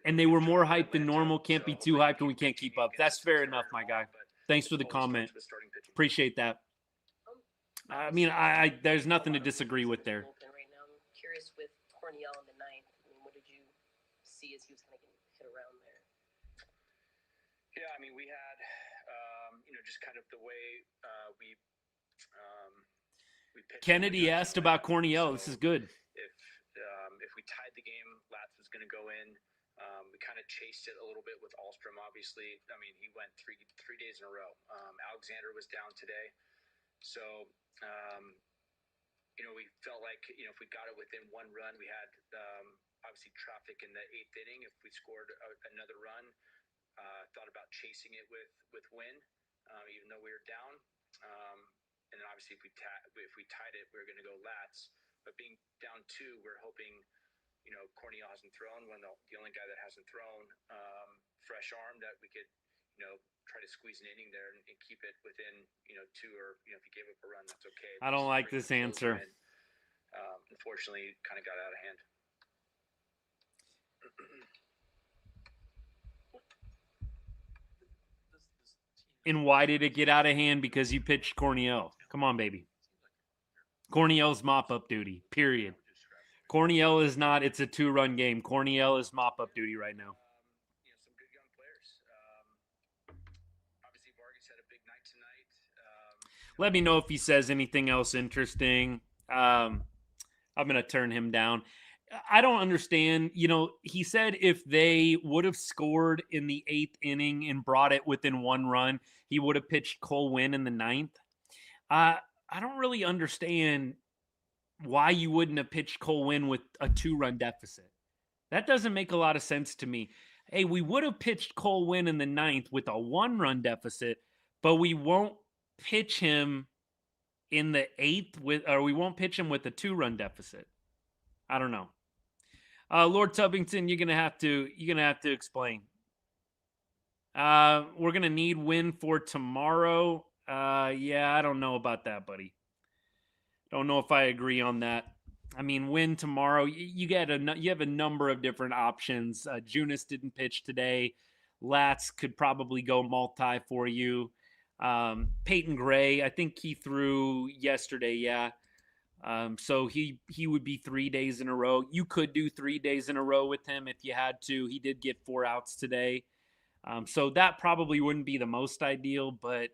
[SPEAKER 4] and they were more hyped than normal. Can't be too hyped, and we can't keep up. That's fair enough, my guy. Thanks for the comment. Appreciate that. I mean, there's nothing to disagree with there.
[SPEAKER 5] Right now, I'm curious with Corniel in the ninth. I mean, what did you see as he was kind of getting hit around there?
[SPEAKER 1] Yeah, I mean, we had, just kind of the way we pitched.
[SPEAKER 4] Kennedy asked about Corniel. This is good.
[SPEAKER 1] If we tied the game, Latz was going to go in. We kind of chased it a little bit with Ahlstrom, obviously. I mean, he went three days in a row. Alexander was down today. So, we felt like, if we got it within one run, we had obviously traffic in the 8th inning. If we scored another run, thought about chasing it with Wynn, even though we were down. And then obviously if we tied it, we were going to go Latz. But being down 2, we're hoping, Corniel hasn't thrown. When the only guy that hasn't thrown, fresh arm, that we could, try to squeeze an inning there and keep it within, 2, or, if he gave up a run, that's okay.
[SPEAKER 4] I don't like this answer.
[SPEAKER 1] And, unfortunately, kind of got out of hand.
[SPEAKER 4] And why did it get out of hand? Because you pitched Corniel. Come on, baby. Corniel's mop-up duty, period. Corniel is not, it's a 2-run game. Corniel is mop-up duty right now.
[SPEAKER 1] Some good young players. Obviously, Vargas had a big night tonight.
[SPEAKER 4] Let me know if he says anything else interesting. I'm going to turn him down. I don't understand. He said if they would have scored in the 8th inning and brought it within 1 run, he would have pitched Cole Winn in the 9th. I don't really understand why you wouldn't have pitched Cole Winn with a 2-run deficit. That doesn't make a lot of sense to me. Hey, we would have pitched Cole Winn in the 9th with a 1-run deficit, but we won't pitch him in the 8th we won't pitch him with a 2-run deficit. I don't know. Lord Tubbington, you're gonna have to explain. We're gonna need Wynn for tomorrow. Yeah, I don't know about that, buddy. Don't know if I agree on that. I mean, Wynn tomorrow. You have a number of different options. Junis didn't pitch today. Latz could probably go multi for you. Peyton Gray, I think he threw yesterday. Yeah. So he would be 3 days in a row. You could do 3 days in a row with him if you had to. He did get 4 outs today. So that probably wouldn't be the most ideal, but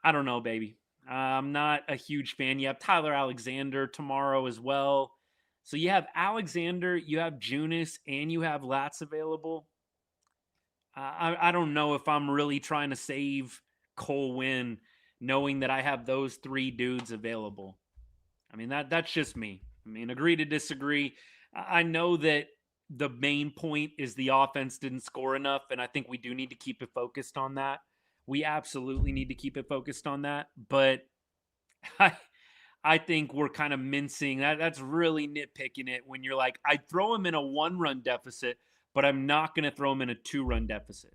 [SPEAKER 4] I don't know, baby. I'm not a huge fan. You have Tyler Alexander tomorrow as well. So you have Alexander, you have Junis, and you have Latz available. I don't know if I'm really trying to save Cole Winn knowing that I have those 3 dudes available. I mean, that's just me. I mean, agree to disagree. I know that the main point is the offense didn't score enough, and I think we do need to keep it focused on that. We absolutely need to keep it focused on that. But I think we're kind of mincing. That's really nitpicking it when you're like, I'd throw him in a 1-run deficit, but I'm not going to throw him in a 2-run deficit.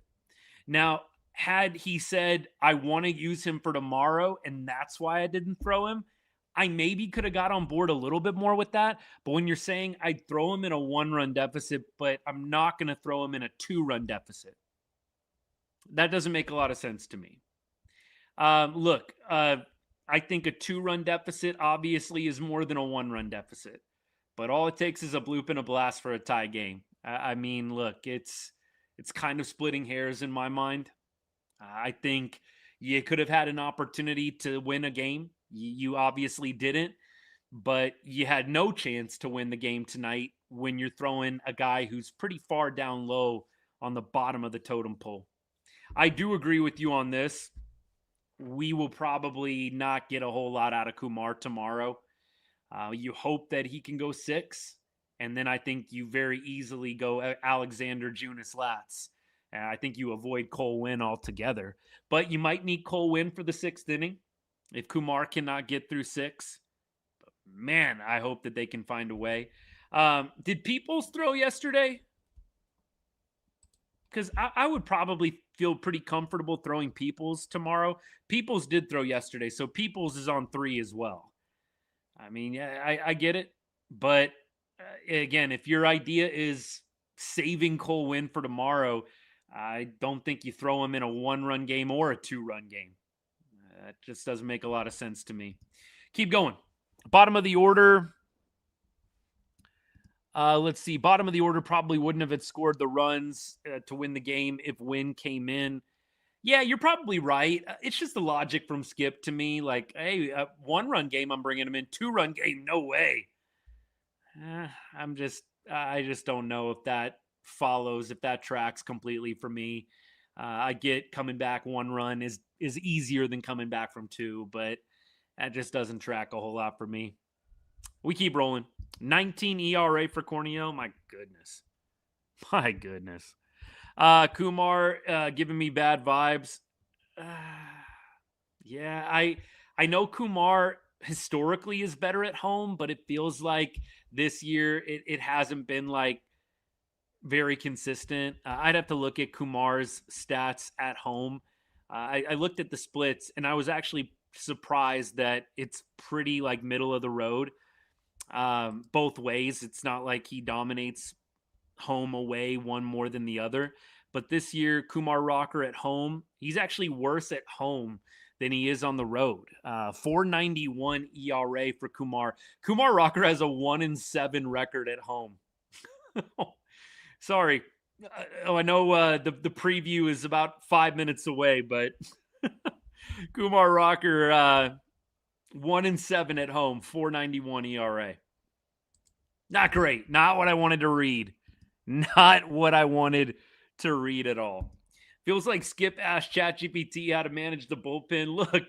[SPEAKER 4] Now, had he said, I want to use him for tomorrow, and that's why I didn't throw him, I maybe could have got on board a little bit more with that. But when you're saying I'd throw him in a 1-run deficit, but I'm not going to throw him in a 2-run deficit, that doesn't make a lot of sense to me. Look, I think a 2-run deficit obviously is more than a 1-run deficit. But all it takes is a bloop and a blast for a tie game. I mean, look, it's kind of splitting hairs in my mind. I think you could have had an opportunity to win a game. You obviously didn't, but you had no chance to win the game tonight when you're throwing a guy who's pretty far down low on the bottom of the totem pole. I do agree with you on this. We will probably not get a whole lot out of Kumar tomorrow. You hope that he can go 6, and then I think you very easily go Alexander, Junis, Latz. I think you avoid Cole Winn altogether. But you might need Cole Winn for the 6th inning if Kumar cannot get through 6. But man, I hope that they can find a way. Did Peoples throw yesterday? Because I would probably feel pretty comfortable throwing Peoples tomorrow. Peoples did throw yesterday, so Peoples is on 3 as well. I mean, yeah, I get it. But again, if your idea is saving Cole Winn for tomorrow, I don't think you throw him in a 1-run game or a 2-run game. That just doesn't make a lot of sense to me. Keep going. Bottom of the order. Let's see. Bottom of the order probably wouldn't have scored the runs to win the game if Wynn came in. Yeah, you're probably right. It's just the logic from Skip to me. Like, hey, 1-run game, I'm bringing him in. 2-run game, no way. I just don't know if that follows, if that tracks completely for me. I get coming back 1 run is easier than coming back from 2, but that just doesn't track a whole lot for me. We keep rolling. 19 ERA for Corneo. My goodness. My goodness. Kumar giving me bad vibes. Yeah, I know Kumar historically is better at home, but it feels like this year it hasn't been like very consistent. I'd have to look at Kumar's stats at home. I looked at the splits and I was actually surprised that it's pretty like middle of the road both ways. It's not like he dominates home away one more than the other. But this year, Kumar Rocker at home, he's actually worse at home than he is on the road. 4.91 ERA for Kumar. Kumar Rocker has a 1-7 record at home. Sorry. I know the preview is about 5 minutes away, but Kumar Rocker 1-7 at home, 4.91 ERA. Not great. Not what I wanted to read. Not what I wanted to read at all. Feels like Skip asked ChatGPT how to manage the bullpen. Look,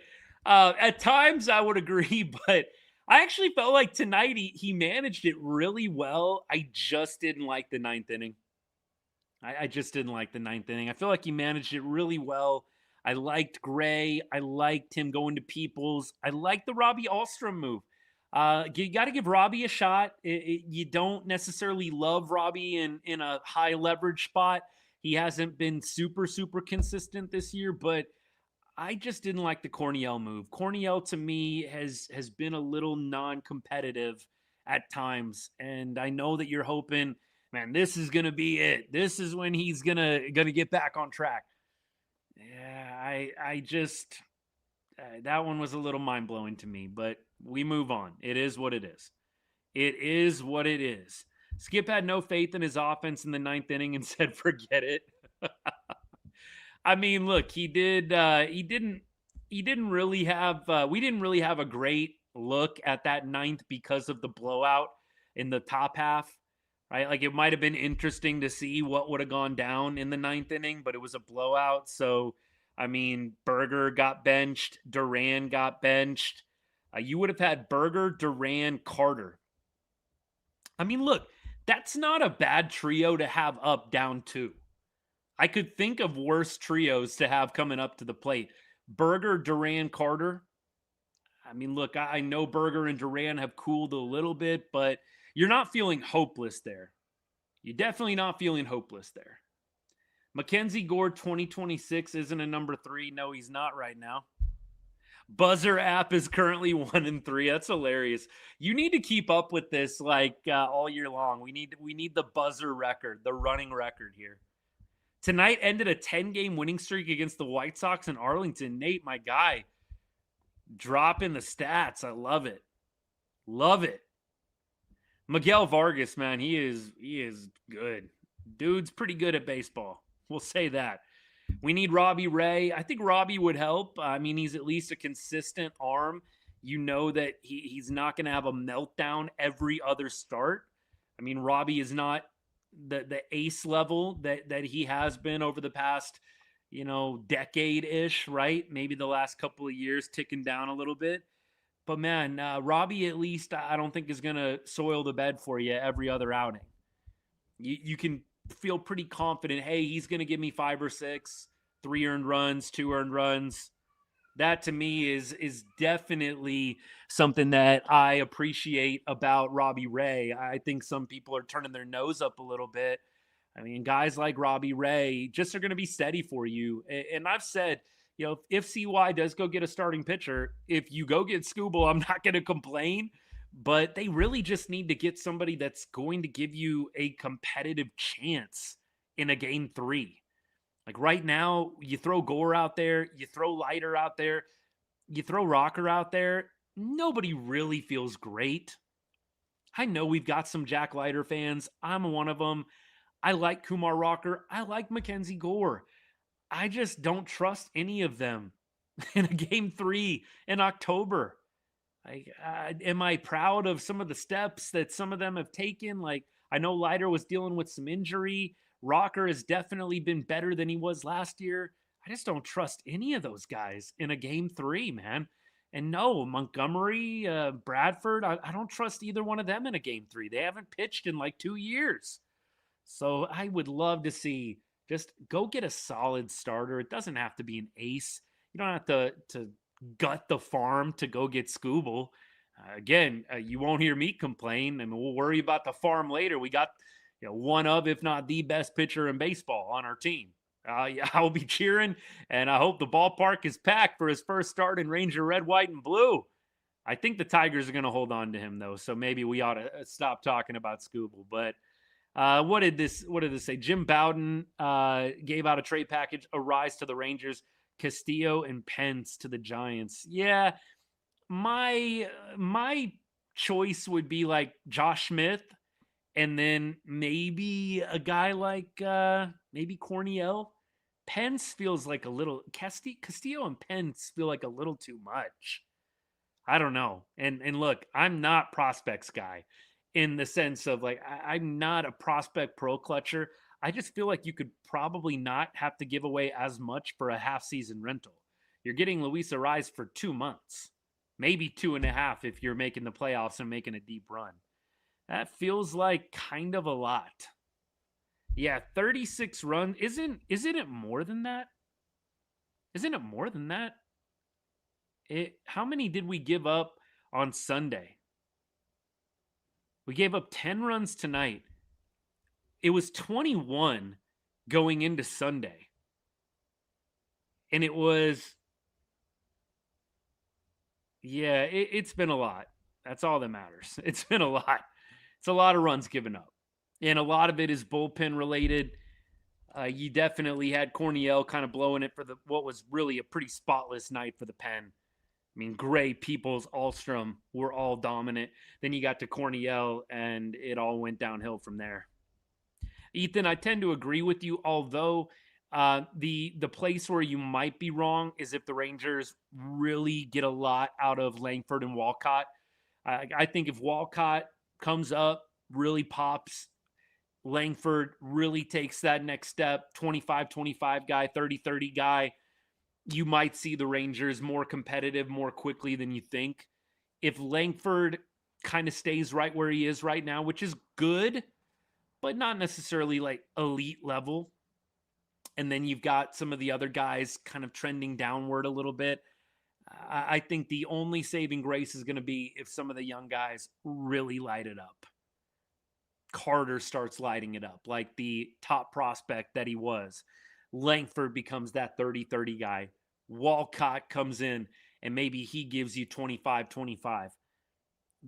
[SPEAKER 4] at times I would agree, but I actually felt like tonight he managed it really well. I just didn't like the 9th inning. I just didn't like the 9th inning. I feel like he managed it really well. I liked Gray. I liked him going to Peoples. I liked the Robbie Ahlstrom move. You got to give Robbie a shot. You don't necessarily love Robbie in a high leverage spot. He hasn't been super consistent this year, but I just didn't like the Cornell move. Cornell to me has been a little non-competitive at times, and I know that you're hoping, man, this is gonna be it. This is when he's gonna get back on track. Yeah, I just that one was a little mind-blowing to me, but we move on. It is what it is. It is what it is. Skip had no faith in his offense in the 9th inning and said, forget it. I mean, look, he didn't really have, we didn't really have a great look at that 9th because of the blowout in the top half, right? Like it might have been interesting to see what would have gone down in the 9th inning, but it was a blowout. So, I mean, Berger got benched, Duran got benched. You would have had Berger, Duran, Carter. I mean, look, that's not a bad trio to have up down 2. I could think of worse trios to have coming up to the plate. Berger, Duran, Carter. I mean, look, I know Berger and Duran have cooled a little bit, but you're not feeling hopeless there. You're definitely not feeling hopeless there. Mackenzie Gore 2026 isn't a number 3. No, he's not right now. Buzzer app is currently 1-3. That's hilarious. You need to keep up with this like all year long. We need the buzzer record, the running record here. Tonight ended a 10-game winning streak against the White Sox in Arlington. Nate, my guy, dropping the stats. I love it. Love it. Miguel Vargas, man, he is good. Dude's pretty good at baseball. We'll say that. We need Robbie Ray. I think Robbie would help. I mean, he's at least a consistent arm. You know that he's not going to have a meltdown every other start. I mean, Robbie is not the ace level that he has been over the past, decade-ish, right? Maybe the last couple of years ticking down a little bit. But, man, Robbie at least I don't think is going to soil the bed for you every other outing. You can feel pretty confident, hey, he's going to give me 5 or 6, 3 earned runs, 2 earned runs. That to me is definitely something that I appreciate about Robbie Ray. I think some people are turning their nose up a little bit. I mean, guys like Robbie Ray just are going to be steady for you. And I've said, if CY does go get a starting pitcher, if you go get Skubal, I'm not going to complain. But they really just need to get somebody that's going to give you a competitive chance in a game 3. Like right now, you throw Gore out there, you throw Leiter out there, you throw Rocker out there. Nobody really feels great. I know we've got some Jack Leiter fans. I'm one of them. I like Kumar Rocker. I like Mackenzie Gore. I just don't trust any of them in a game 3 in October. Am I proud of some of the steps that some of them have taken? Like, I know Leiter was dealing with some injury. Rocker has definitely been better than he was last year. I just don't trust any of those guys in a game 3, man. And no, Montgomery, Bradford, I don't trust either one of them in a game 3. They haven't pitched in like 2 years. So I would love to see, just go get a solid starter. It doesn't have to be an ace. You don't have to gut the farm to go get Scooble. Again, you won't hear me complain, and we'll worry about the farm later. We got one of, if not the best pitcher in baseball on our team. I'll be cheering, and I hope the ballpark is packed for his first start in Ranger red, white, and blue. I think the Tigers are going to hold on to him, though, so maybe we ought to stop talking about Scooble. But what did this say? Jim Bowden gave out a trade package, a rise to the Rangers, Castillo and Pence to the Giants. Yeah, my choice would be like Josh Smith, and then maybe a guy like maybe Corniel. Pence feels like a little, Castillo and Pence feel like a little too much. I don't know. And look, I'm not prospects guy in the sense of like, I'm not a prospect pro clutcher. I just feel like you could probably not have to give away as much for a half season rental. You're getting Luis Arraez for 2 months, maybe 2.5 if you're making the playoffs and making a deep run. That feels like kind of a lot. Yeah, 36 runs. Isn't it more than that? Isn't it more than that? How many did we give up on Sunday? We gave up 10 runs tonight. It was 21 going into Sunday. And it was, yeah, it's been a lot. That's all that matters. It's been a lot. It's a lot of runs given up. And a lot of it is bullpen related. You definitely had Corniel kind of blowing it for what was really a pretty spotless night for the pen. I mean, Gray, Peoples, Ahlstrom were all dominant. Then you got to Corniel, and it all went downhill from there. Ethan, I tend to agree with you, although the place where you might be wrong is if the Rangers really get a lot out of Langford and Walcott. I think if Walcott comes up, really pops, Langford really takes that next step, 25-25 guy, 30-30 guy, you might see the Rangers more competitive more quickly than you think. If Langford kind of stays right where he is right now, which is good, but not necessarily like elite level, and then you've got some of the other guys kind of trending downward a little bit, I think the only saving grace is going to be if some of the young guys really light it up. Carter starts lighting it up like the top prospect that he was. Langford becomes that 30-30 guy. Walcott comes in and maybe he gives you 25-25.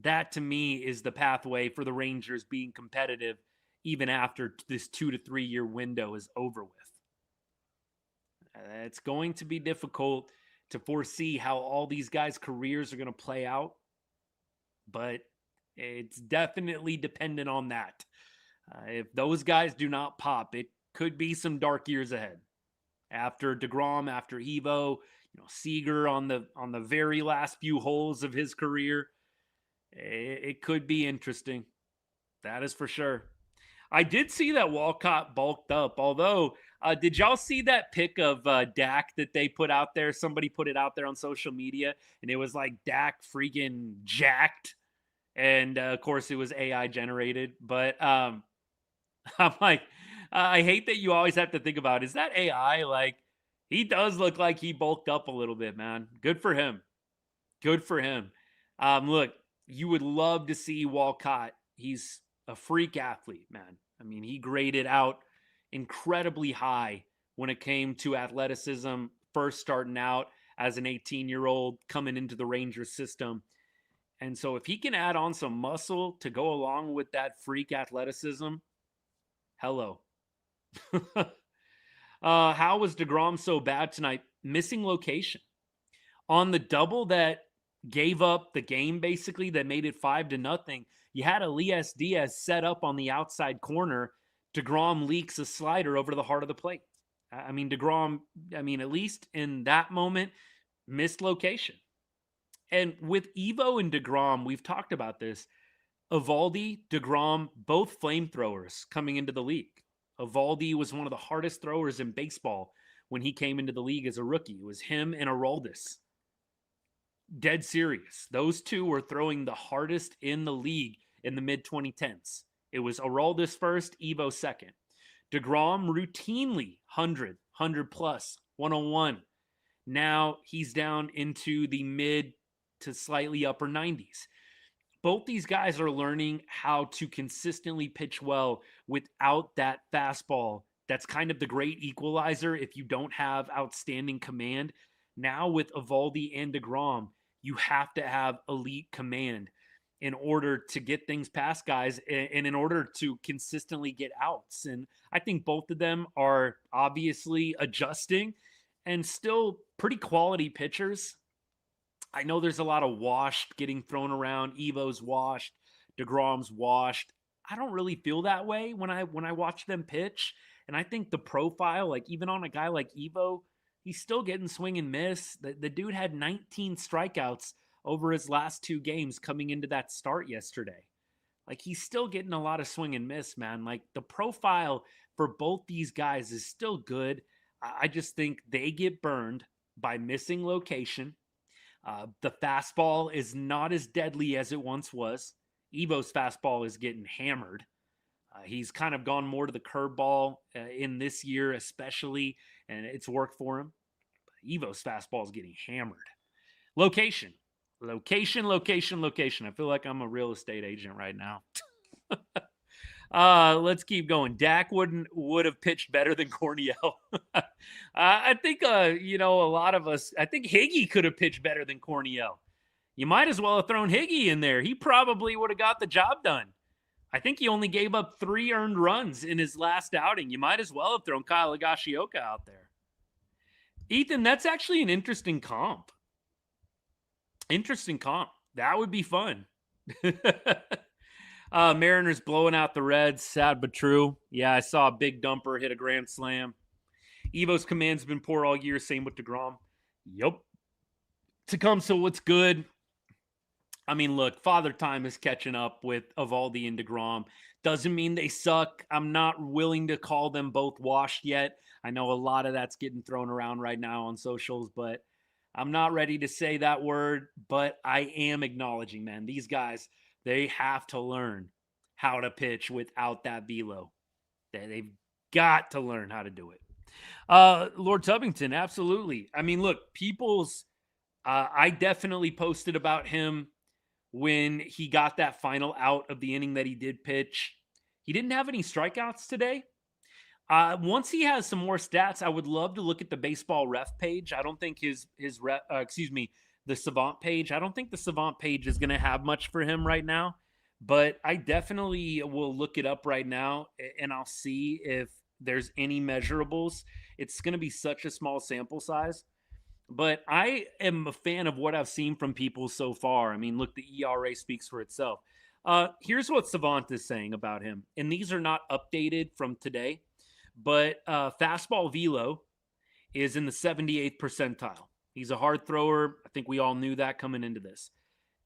[SPEAKER 4] That to me is the pathway for the Rangers being competitive even after this 2 to 3 year window is over with. It's going to be difficult to foresee how all these guys' careers are going to play out, but it's definitely dependent on that. If those guys do not pop, it could be some dark years ahead. After deGrom, after Evo, Seager on the very last few holes of his career, it could be interesting. That is for sure. I did see that Walcott bulked up, although, did y'all see that pic of Dak that they put out there? Somebody put it out there on social media, and it was like Dak freaking jacked. And, of course, it was AI generated. But I'm like, I hate that you always have to think about, is that AI? Like, he does look like he bulked up a little bit, man. Good for him. Good for him. Look, you would love to see Walcott. He's a freak athlete, man. I mean, he graded out incredibly high when it came to athleticism, first starting out as an 18-year-old coming into the Rangers system. And so if he can add on some muscle to go along with that freak athleticism, hello. How was deGrom so bad tonight? Missing location. On the double that gave up the game, basically, that made it 5-0, you had Elias Diaz set up on the outside corner. deGrom leaks a slider over to the heart of the plate. I mean, deGrom, at least in that moment, missed location. And with Evo and deGrom, we've talked about this. Eovaldi, deGrom, both flamethrowers coming into the league. Eovaldi was one of the hardest throwers in baseball when he came into the league as a rookie. It was him and Aroldis. Dead serious. Those two were throwing the hardest in the league in the mid-2010s. It was Aroldis first, Evo second. deGrom routinely 100 plus, 101. Now he's down into the mid to slightly upper 90s. Both these guys are learning how to consistently pitch well without that fastball. That's kind of the great equalizer if you don't have outstanding command. Now with Eovaldi and deGrom, you have to have elite command in order to get things past guys and in order to consistently get outs. And I think both of them are obviously adjusting and still pretty quality pitchers. I know there's a lot of washed getting thrown around. Evo's washed, deGrom's washed. I don't really feel that way when I watch them pitch. And I think the profile, like even on a guy like Evo, he's still getting swing and miss. The dude had 19 strikeouts over his last 2 games coming into that start yesterday. Like he's still getting a lot of swing and miss, man. Like the profile for both these guys is still good. I just think they get burned by missing location. The fastball is not as deadly as it once was. Evo's fastball is getting hammered. He's kind of gone more to the curveball in this year especially, and it's worked for him. But Evo's fastball is getting hammered. Location. I feel like I'm a real estate agent right now. Let's keep going. Dak would have pitched better than Corniel. I think, a lot of us, I think Higgy could have pitched better than Corniel. You might as well have thrown Higgy in there. He probably would have got the job done. I think he only gave up 3 earned runs in his last outing. You might as well have thrown Kyle Higashioka out there. Ethan, that's actually an interesting comp. That would be fun. Mariners blowing out the Reds. Sad but true. Yeah, I saw a big dumper hit a grand slam. Evo's command's been poor all year. Same with deGrom. Yep. Tecumseh, what's good? I mean, look, Father Time is catching up with Eovaldi and deGrom. Doesn't mean they suck. I'm not willing to call them both washed yet. I know a lot of that's getting thrown around right now on socials, but I'm not ready to say that word. But I am acknowledging, man, these guys, they have to learn how to pitch without that velo. They've got to learn how to do it. Lord Tubbington, absolutely. I mean, look, Peoples, I definitely posted about him when he got that final out of the inning that he did pitch. He didn't have any strikeouts today. Once he has some more stats, I would love to look at the baseball ref page. I don't think the Savant page. I don't think the Savant page is going to have much for him right now, but I definitely will look it up right now and I'll see if there's any measurables. It's going to be such a small sample size, but I am a fan of what I've seen from people so far. I mean, look, the ERA speaks for itself. Here's what Savant is saying about him, and these are not updated from today, but fastball velo is in the 78th percentile. He's a hard thrower. I think we all knew that coming into this.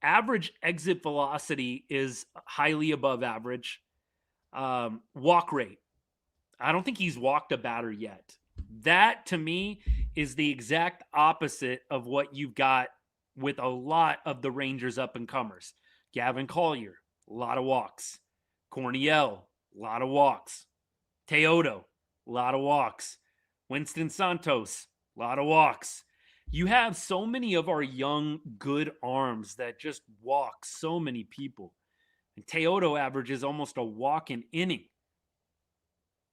[SPEAKER 4] Average exit velocity is highly above average. Walk rate. I don't think he's walked a batter yet. That, to me, is the exact opposite of what you've got with a lot of the Rangers up-and-comers. Gavin Collier, a lot of walks. Corniel, a lot of walks. Teodo, a lot of walks. Winston Santos, a lot of walks. You have so many of our young, good arms that just walk so many people. And Teodo averages almost a walk an inning.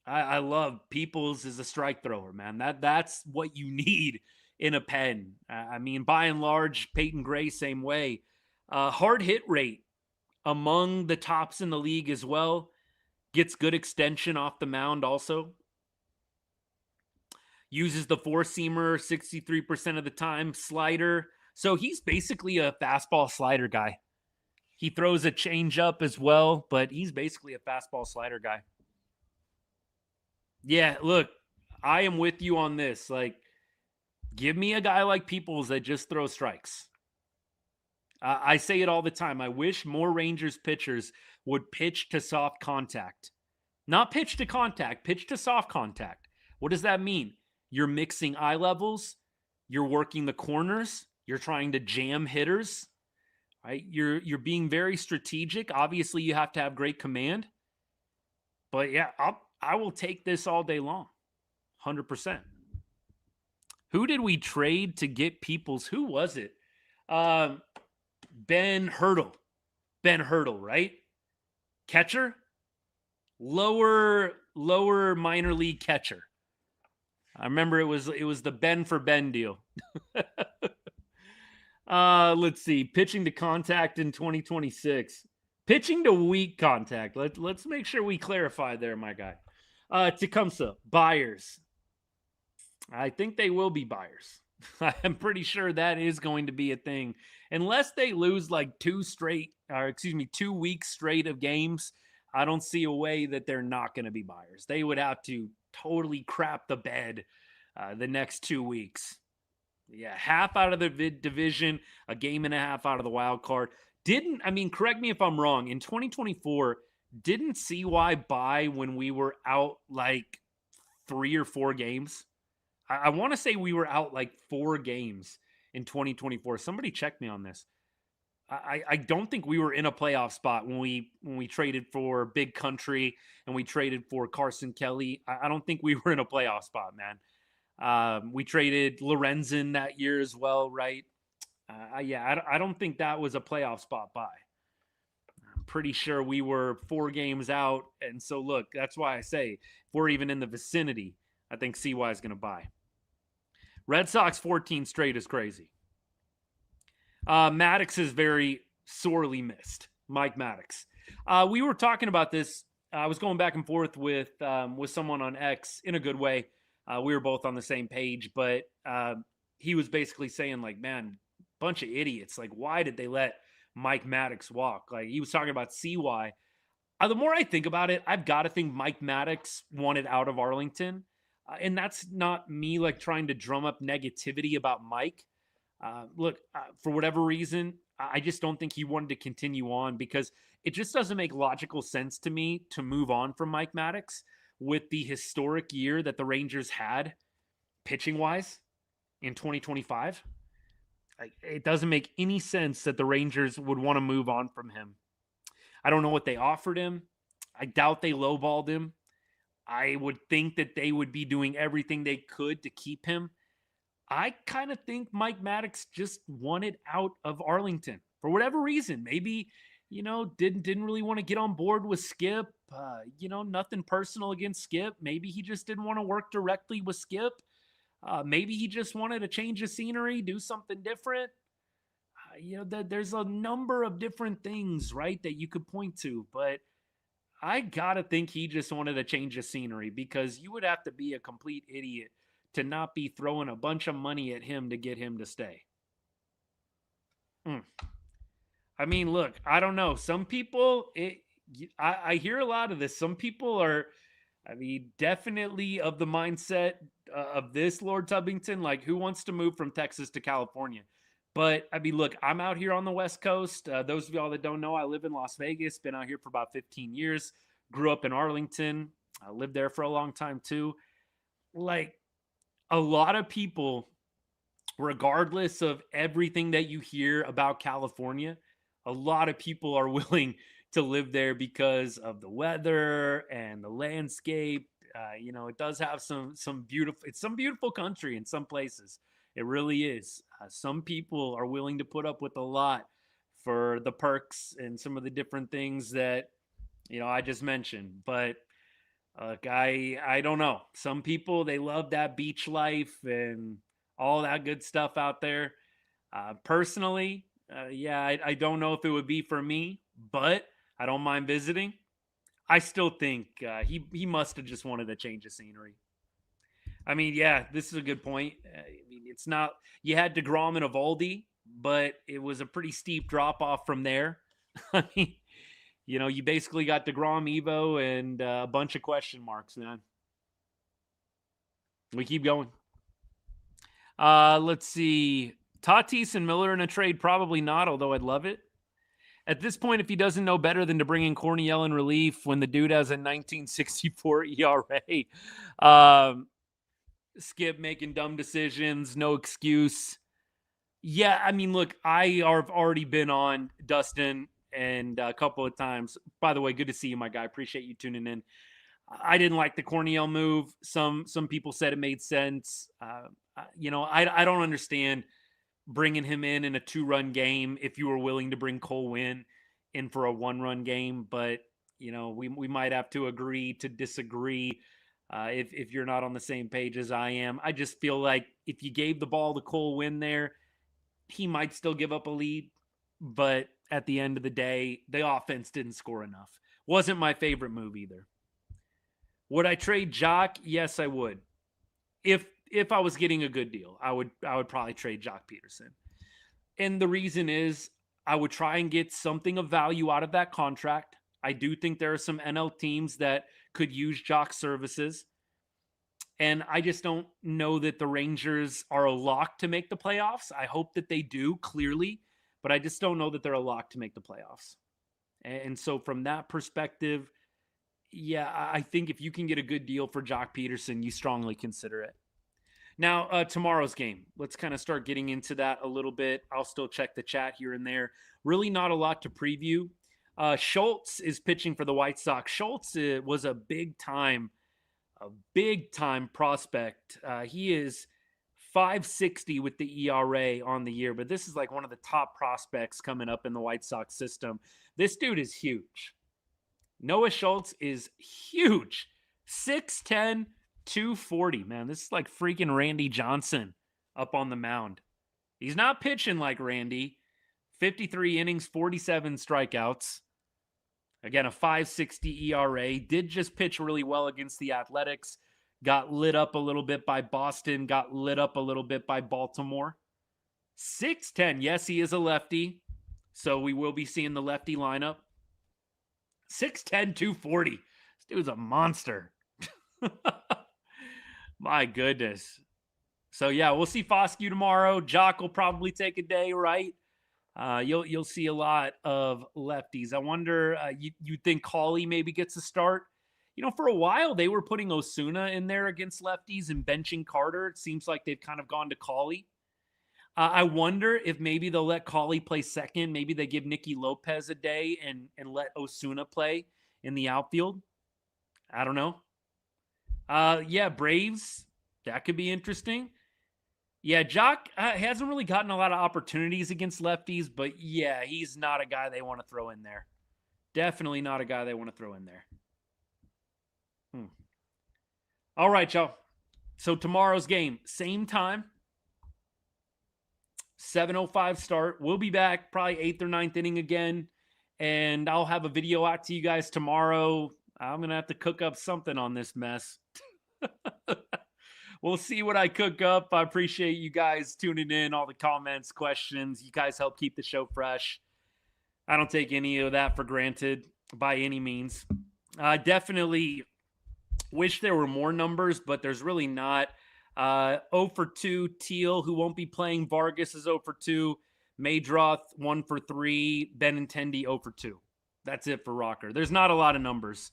[SPEAKER 4] I love Peoples as a strike thrower, man. That's what you need in a pen. I mean, by and large, Peyton Gray, same way. Hard hit rate among the tops in the league as well. Gets good extension off the mound also. Uses the four-seamer 63% of the time. Slider. So he's basically a fastball slider guy. He throws a changeup as well, but he's basically a fastball slider guy. Yeah, look, I am with you on this. Like, give me a guy like Peoples that just throws strikes. I say it all the time. I wish more Rangers pitchers would pitch to soft contact. Not pitch to contact, pitch to soft contact. What does that mean? You're mixing eye levels. You're working the corners. You're trying to jam hitters. Right? You're being very strategic. Obviously, you have to have great command. But yeah, I will take this all day long. 100%. Who did we trade to get Peoples? Who was it? Ben Hurdle. Ben Hurdle, right? Catcher? Lower minor league catcher. I remember it was the Ben for Ben deal. Let's see. Pitching to contact in 2026. Pitching to weak contact. Let's make sure we clarify there, my guy. Tecumseh, buyers. I think they will be buyers. I'm pretty sure that is going to be a thing. Unless they lose like 2 weeks straight of games, I don't see a way that they're not going to be buyers. They would have to totally crap the bed the next 2 weeks. Yeah, half out of the division, a game and a half out of the wild card. Correct me if I'm wrong. In 2024, didn't CY buy when we were out like 3 or 4 games? I want to say we were out like 4 games in 2024. Somebody check me on this. I don't think we were in a playoff spot when we traded for Big Country and we traded for Carson Kelly. I don't think we were in a playoff spot, man. We traded Lorenzen that year as well, right? I don't think that was a playoff spot buy. I'm pretty sure we were 4 games out. And so, look, that's why I say if we're even in the vicinity, I think CY is going to buy. Red Sox 14 straight is crazy. Maddox is very sorely missed. Mike Maddox. We were talking about this. I was going back and forth with someone on X in a good way. We were both on the same page, but he was basically saying, like, man, bunch of idiots. Like, why did they let Mike Maddox walk? Like, he was talking about CY. The more I think about it, I've got to think Mike Maddox wanted out of Arlington. And that's not me like trying to drum up negativity about Mike. Look, for whatever reason, I just don't think he wanted to continue on because it just doesn't make logical sense to me to move on from Mike Maddox with the historic year that the Rangers had pitching-wise in 2025. It doesn't make any sense that the Rangers would want to move on from him. I don't know what they offered him. I doubt they lowballed him. I would think that they would be doing everything they could to keep him. I kind of think Mike Maddox just wanted out of Arlington for whatever reason. Maybe, didn't really want to get on board with Skip. Nothing personal against Skip. Maybe he just didn't want to work directly with Skip. Maybe he just wanted a change of scenery, do something different. There's a number of different things, right, that you could point to, but I gotta think he just wanted a change of scenery because you would have to be a complete idiot to not be throwing a bunch of money at him to get him to stay. I mean, look, I don't know. Some people, I hear a lot of this. Some people are, definitely of the mindset of this Lord Tubbington, like who wants to move from Texas to California? But, look, I'm out here on the West Coast. Those of y'all that don't know, I live in Las Vegas, been out here for about 15 years, grew up in Arlington. I lived there for a long time too. Like, a lot of people, regardless of everything that you hear about California, a lot of people are willing to live there because of the weather and the landscape. It does have some beautiful country in some places. It really is. Some people are willing to put up with a lot for the perks and some of the different things that, I just mentioned. But I don't know. Some people, they love that beach life and all that good stuff out there. Personally, I don't know if it would be for me, but I don't mind visiting. I still think he must have just wanted a change of scenery. This is a good point. It's not, you had deGrom and Evaldi, but it was a pretty steep drop off from there. You basically got deGrom, Evo, and a bunch of question marks, man. We keep going. Let's see. Tatis and Miller in a trade? Probably not, although I'd love it. At this point, if he doesn't know better than to bring in Corniel in relief when the dude has a 1964 ERA, Skip making dumb decisions, no excuse. Yeah, I mean, look, I have already been on Dustin and a couple of times. By the way, good to see you, my guy. Appreciate you tuning in. I didn't like the Corniel move. Some people said it made sense. I don't understand bringing him in a 2-run game if you were willing to bring Cole Winn in for a 1-run game. But, we might have to agree to disagree if you're not on the same page as I am. I just feel like if you gave the ball to Cole Winn there, he might still give up a lead. But at the end of the day, the offense didn't score enough. Wasn't my favorite move either. Would I trade Joc? Yes, I would. If I was getting a good deal, I would probably trade Joc Pederson. And the reason is I would try and get something of value out of that contract. I do think there are some NL teams that could use Joc's services. And I just don't know that the Rangers are a lock to make the playoffs. I hope that they do, clearly. But I just don't know that they're a lock to make the playoffs. And so from that perspective, yeah, I think if you can get a good deal for Joc Pederson, you strongly consider it. Now, tomorrow's game. Let's kind of start getting into that a little bit. I'll still check the chat here and there. Really not a lot to preview. Schultz is pitching for the White Sox. Schultz was a big-time prospect. He is 5.60 with the ERA on the year, but this is like one of the top prospects coming up in the White Sox system. This dude is huge. Noah Schultz is huge. 6'10", 240, man. This is like freaking Randy Johnson up on the mound. He's not pitching like Randy. 53 innings, 47 strikeouts. Again, a 5.60 ERA. Did just pitch really well against the Athletics. Got lit up a little bit by Boston. Got lit up a little bit by Baltimore. 6'10". Yes, he is a lefty. So we will be seeing the lefty lineup. 6'10", 240. This dude's a monster. My goodness. So, yeah, we'll see Foscue tomorrow. Joc will probably take a day, right? You'll see a lot of lefties. I wonder, you think Cawley maybe gets a start? For a while, they were putting Osuna in there against lefties and benching Carter. It seems like they've kind of gone to Cawley. I wonder if maybe they'll let Cawley play second. Maybe they give Nicky Lopez a day and let Osuna play in the outfield. I don't know. Yeah, Braves. That could be interesting. Yeah, Joc hasn't really gotten a lot of opportunities against lefties, but yeah, he's not a guy they want to throw in there. Definitely not a guy they want to throw in there. All right, y'all. So tomorrow's game, same time. 7:05 start. We'll be back probably 8th or 9th inning again. And I'll have a video out to you guys tomorrow. I'm going to have to cook up something on this mess. We'll see what I cook up. I appreciate you guys tuning in, all the comments, questions. You guys help keep the show fresh. I don't take any of that for granted by any means. Definitely wish there were more numbers, but there's really not. 0 for 2, Teal, who won't be playing. Vargas is 0 for 2. Maydroth, 1 for 3. Benintendi, 0 for 2. That's it for Rocker. There's not a lot of numbers.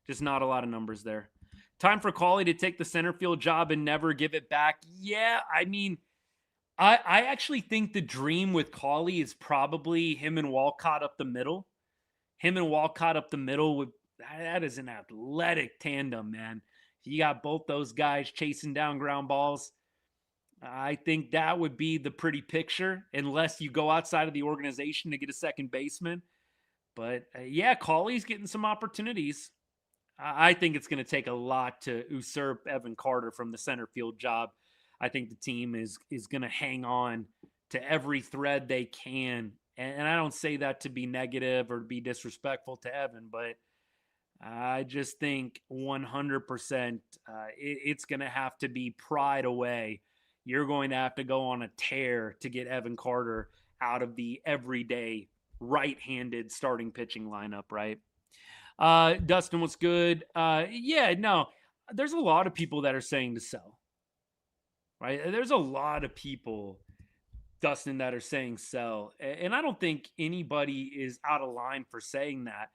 [SPEAKER 4] Just not a lot of numbers there. Time for Cawley to take the center field job and never give it back. Yeah, I mean, I actually think the dream with Cawley is probably him and Walcott up the middle. Him and Walcott up the middle, that is an athletic tandem, man. You got both those guys chasing down ground balls. I think that would be the pretty picture, unless you go outside of the organization to get a second baseman. But yeah, Cawley's getting some opportunities. I think it's going to take a lot to usurp Evan Carter from the center field job. I think the team is going to hang on to every thread they can. And I don't say that to be negative or to be disrespectful to Evan, but I just think 100% it's going to have to be pried away. You're going to have to go on a tear to get Evan Carter out of the everyday right-handed starting pitching lineup, right? Dustin, what's good? Yeah, no, there's a lot of people that are saying to sell. right? There's a lot of people, Dustin, that are saying sell. And I don't think anybody is out of line for saying that.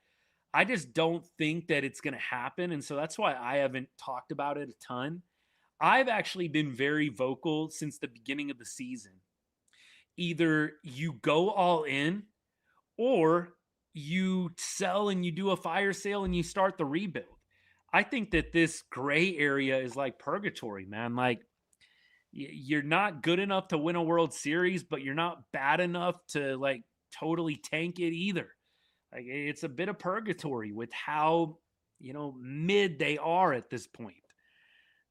[SPEAKER 4] I just don't think that it's going to happen. And so that's why I haven't talked about it a ton. I've actually been very vocal since the beginning of the season. Either you go all in or you sell and you do a fire sale and you start the rebuild. I think that this gray area is like purgatory, man. Like, you're not good enough to win a World Series, but you're not bad enough to like totally tank it either. Like, it's a bit of purgatory with how, mid they are at this point.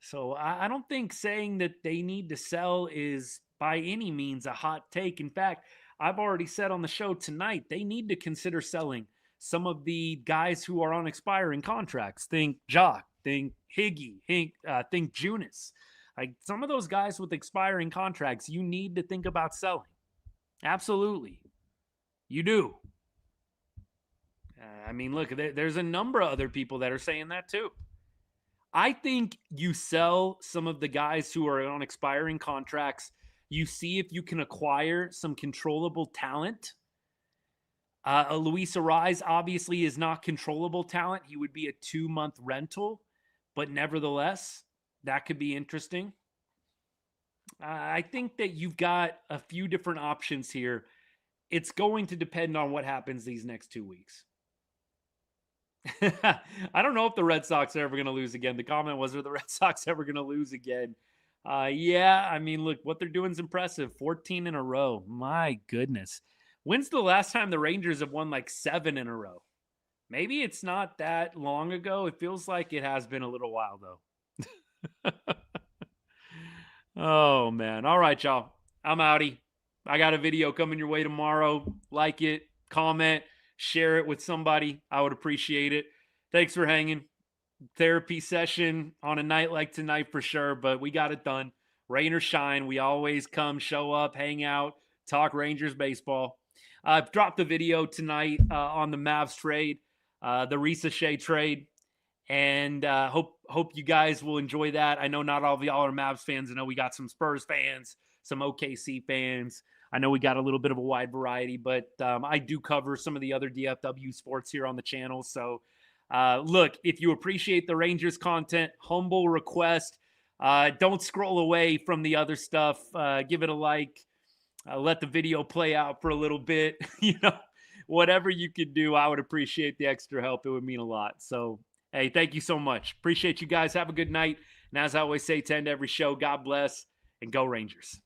[SPEAKER 4] So I don't think saying that they need to sell is by any means a hot take. In fact, I've already said on the show tonight, they need to consider selling some of the guys who are on expiring contracts. Think Joc, think Higgy, think Junis. Like, some of those guys with expiring contracts, you need to think about selling. Absolutely. You do. I mean, look, there's a number of other people that are saying that too. I think you sell some of the guys who are on expiring contracts. You see if you can acquire some controllable talent. Luis Arraez obviously is not controllable talent. He would be a 2-month rental, but nevertheless, that could be interesting. I think that you've got a few different options here. It's going to depend on what happens these next 2 weeks. I don't know if the Red Sox are ever going to lose again. The comment was, are the Red Sox ever going to lose again? Yeah, I mean, look, what they're doing is impressive. 14 in a row. My goodness. When's the last time the Rangers have won like 7 in a row? Maybe it's not that long ago. It feels like it has been a little while, though. Oh, man. All right, y'all. I'm outie. I got a video coming your way tomorrow. Like it, comment, share it with somebody. I would appreciate it. Thanks for hanging. Therapy session on a night like tonight for sure, but we got it done. Rain or shine, we always come, show up, hang out, talk Rangers baseball. I've dropped a video tonight on the Mavs trade, the Ricochet trade, and hope you guys will enjoy that. I know not all of y'all are Mavs fans. I know we got some Spurs fans, some OKC fans. I know we got a little bit of a wide variety, but I do cover some of the other DFW sports here on the channel. So look, if you appreciate the Rangers content, humble request, don't scroll away from the other stuff. Give it a like. Let the video play out for a little bit. Whatever you could do, I would appreciate the extra help. It would mean a lot. So, hey, thank you so much. Appreciate you guys. Have a good night. And as I always say to end every show, God bless and go Rangers.